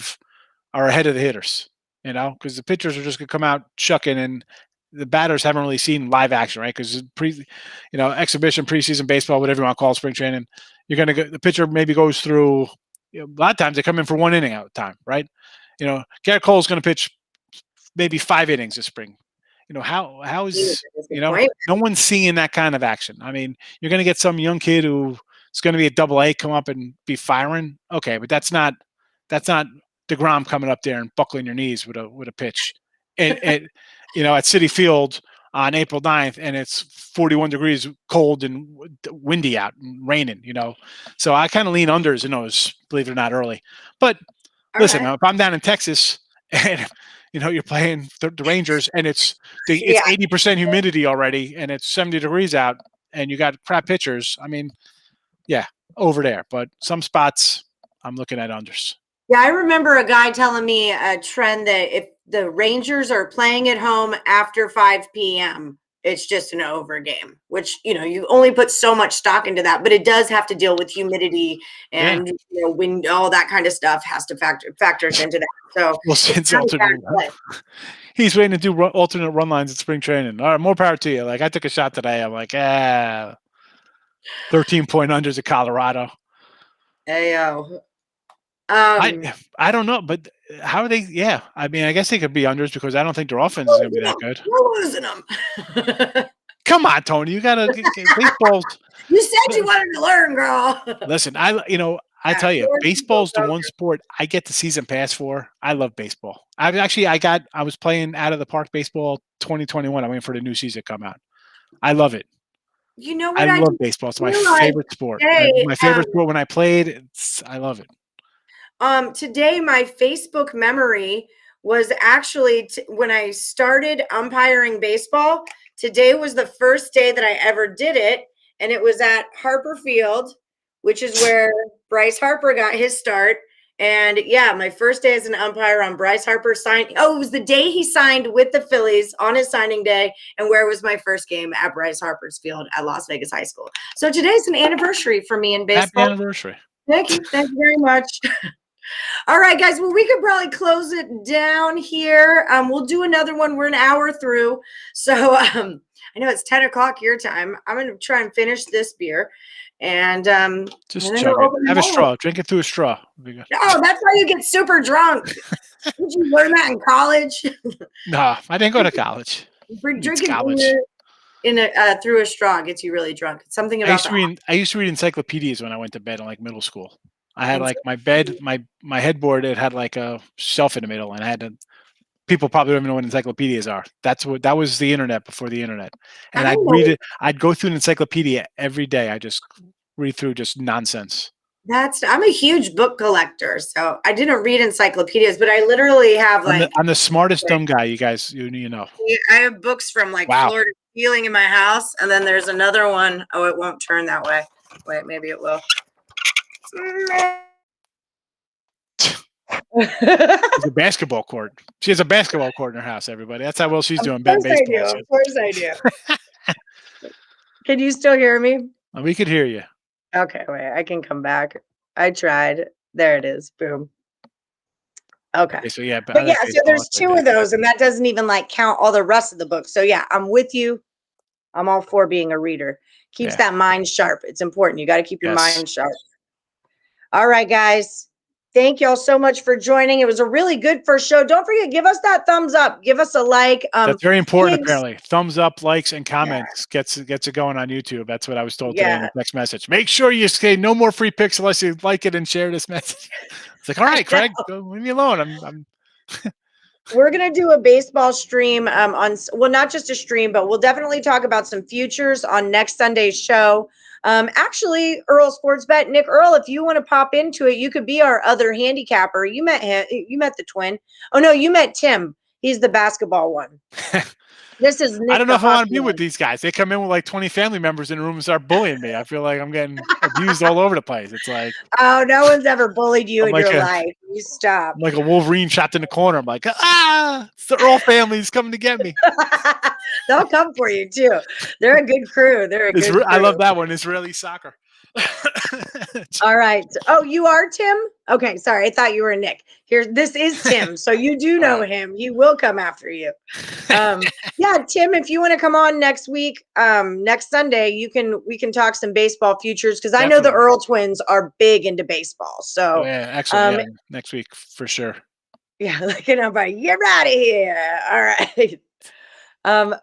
ahead of the hitters, because the pitchers are just going to come out chucking, and the batters haven't really seen live action, right? Because exhibition, preseason baseball, whatever you want to call it, spring training, the pitcher maybe goes through, a lot of times they come in for 1 inning at a time, right? Garrett Cole's going to pitch maybe 5 innings this spring. How is, no one's seeing that kind of action. I mean, you're going to get some young kid who's going to be at AA come up and be firing. Okay. But that's not DeGrom coming up there and buckling your knees with a pitch and at Citi Field on April 9th, and it's 41 degrees cold and windy out and raining, so I kind of lean unders in those, believe it or not, early. But listen, if I'm down in Texas and you're playing the Rangers and it's 80% humidity already and it's 70 degrees out and you got crap pitchers, I mean, yeah, over there. But some spots I'm looking at unders. Yeah, I remember a guy telling me a trend that if the Rangers are playing at home after 5 p.m., it's just an over game, which, you only put so much stock into that, but it does have to deal with humidity and wind, all that kind of stuff has to factors into that. So since he's waiting to do alternate run lines at spring training. All right, more power to you. Like, I took a shot today. I'm like, 13-point unders at Colorado. Ayo. I don't know, but how are they? Yeah, I mean, I guess they could be unders because I don't think their offense is going to be that good. We're losing them. Come on, Tony, you got to baseball's. You said you wanted to learn, girl. Listen, I tell you, baseball's the one sport I get the season pass for. I love baseball. I was playing out of the park baseball 2021. I'm waiting for the new season to come out. I love it. You know what? I love baseball. It's my favorite sport. My favorite sport when I played. I love it. Today, my Facebook memory was actually when I started umpiring baseball. Today was the first day that I ever did it, and it was at Harper Field, which is where Bryce Harper got his start. And yeah, my first day as an umpire on Bryce Harper signed. Oh, it was the day he signed with the Phillies on his signing day, and where was my first game at Bryce Harper's Field at Las Vegas High School. So today's an anniversary for me in baseball. Happy anniversary. Thank you very much. All right, guys. Well, we could probably close it down here. We'll do another one. We're an hour through. So I know it's 10 o'clock your time. I'm going to try and finish this beer. And just chug it. Have a straw. Drink it through a straw. Oh, that's how you get super drunk. Did you learn that in college? No, I didn't go to college. Drinking beer through a straw gets you really drunk. It's something about I used to read encyclopedias when I went to bed in like middle school. I had like my bed, my headboard. It had like a shelf in the middle, and I had to. People probably don't even know what encyclopedias are. That was the internet before the internet, and I'd read it. I'd go through an encyclopedia every day. I just read through just nonsense. I'm a huge book collector, so I didn't read encyclopedias, but I literally have I'm the smartest dumb guy. You guys, you know. I have books from floor to ceiling in my house, and then there's another one. Oh, it won't turn that way. Wait, maybe it will. It's a basketball court. She has a basketball court in her house, everybody. That's how well she's doing baseball. Of course I do. Can you still hear me? We could hear you. Okay, wait. I can come back. I tried. There it is. Boom. Okay. So so there's two of those, and that doesn't even count all the rest of the books. So yeah, I'm with you. I'm all for being a reader. Keeps that mind sharp. It's important. You got to keep your mind sharp. All right, guys. Thank y'all so much for joining. It was a really good first show. Don't forget, give us that thumbs up. Give us a like. That's very important, apparently. Thumbs up, likes, and comments gets it going on YouTube. That's what I was told today in the text message. Make sure you say no more free picks unless you like it and share this message. It's like, all right, Craig, leave me alone. We're going to do a baseball stream not just a stream, but we'll definitely talk about some futures on next Sunday's show. Actually, Earl Sportsbet, Nick Earl, if you want to pop into it, you could be our other handicapper. You met him. You met the twin. Oh, no, you met Tim. He's the basketball one. This is Nick. I don't know if I want to be with these guys. They come in with like 20 family members in a room and start bullying me. I feel like I'm getting abused all over the place. It's like, oh, no one's ever bullied you in your life. You stop. I'm like a Wolverine trapped in the corner. I'm like, it's the Earl family's coming to get me. They'll come for you too. They're a good crew. I love that one. Israeli soccer. All right. Oh, you are Tim? Okay, sorry. I thought you were Nick. This is Tim. So you do know him. He will come after you. Yeah, Tim, if you want to come on next week, next Sunday, we can talk some baseball futures because I know the Earl twins are big into baseball. So excellent. Next week for sure. Yeah, you're out of here. All right.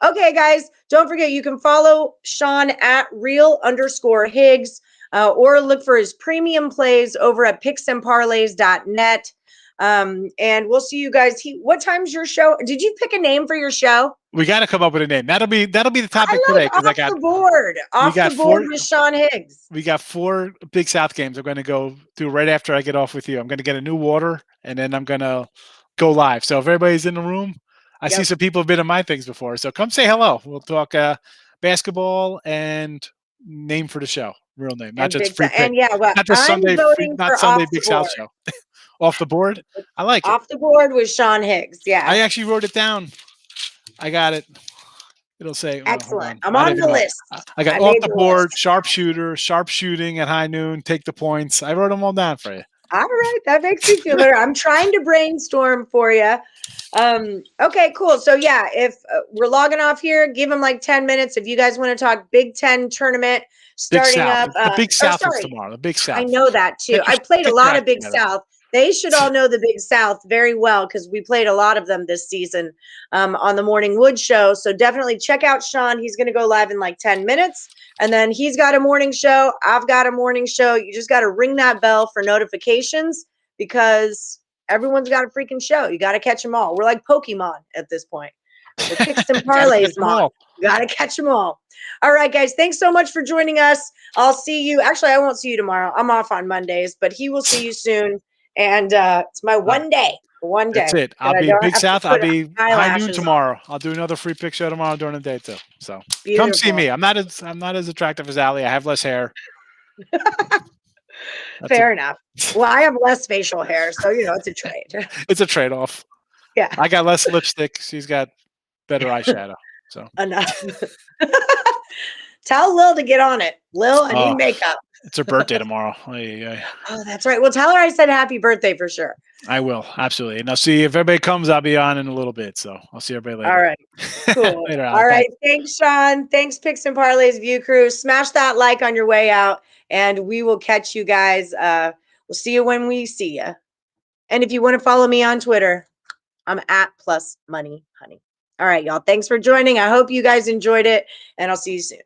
Okay, guys, don't forget you can follow Sean at real_Higgs. Or look for his premium plays over at picksandparlays.net. And we'll see you guys. What time's your show? Did you pick a name for your show? We got to come up with a name. That'll be the topic today. Off the board with Sean Higgs. We got 4 Big South games I'm going to go through right after I get off with you. I'm going to get a new water, and then I'm going to go live. So if everybody's in the room, I see some people have been in my things before. So come say hello. We'll talk basketball and name for the show. Real name, not just free pick. And not just Sunday Big South show. Off the board. I like it. Off the board with Sean Higgs. Yeah. I actually wrote it down. I got it. It'll say excellent. I'm on the list. I got off the board, sharpshooter, sharp shooting at high noon, take the points. I wrote them all down for you. All right. That makes me feel better. I'm trying to brainstorm for you. Okay, cool. So yeah, if we're logging off here, give them 10 minutes. If you guys want to talk Big Ten tournament starting up. The Big South is tomorrow. The Big South. I know that too. I played a lot of Big South. They should all know the Big South very well because we played a lot of them this season on the Morning Wood show. So definitely check out Sean. He's going to go live in 10 minutes. And then he's got a morning show. I've got a morning show. You just got to ring that bell for notifications because everyone's got a freaking show. You got to catch them all. We're like Pokemon at this point. The picks and parlays, mom. You got to catch them all. All right, guys. Thanks so much for joining us. I'll see you. Actually, I won't see you tomorrow. I'm off on Mondays, but he will see you soon. And it's my one day. One day. That's it. that I'll I be don't Big have to South. I'll put be high noon eyelashes on. tomorrow. I'll do another free pick show tomorrow during the day too. So come see Beautiful. me. I'm not as attractive as Allie. I have less hair. Fair enough. Well, I have less facial hair, so it's a trade. It's a trade-off. Yeah. I got less lipstick. She's got better eyeshadow. So Enough. Tell Lil to get on it. Lil, I need makeup. It's her birthday tomorrow. Oh, that's right. Well, tell her I said happy birthday for sure. I will, absolutely. And I'll see if everybody comes, I'll be on in a little bit. So I'll see everybody later. All right. Cool. Later, All right. Thanks, Sean. Thanks, Picks and Parlays View Crew. Smash that like on your way out, and we will catch you guys. We'll see you when we see you. And if you want to follow me on Twitter, I'm at +moneyhoney. All right, y'all. Thanks for joining. I hope you guys enjoyed it, and I'll see you soon.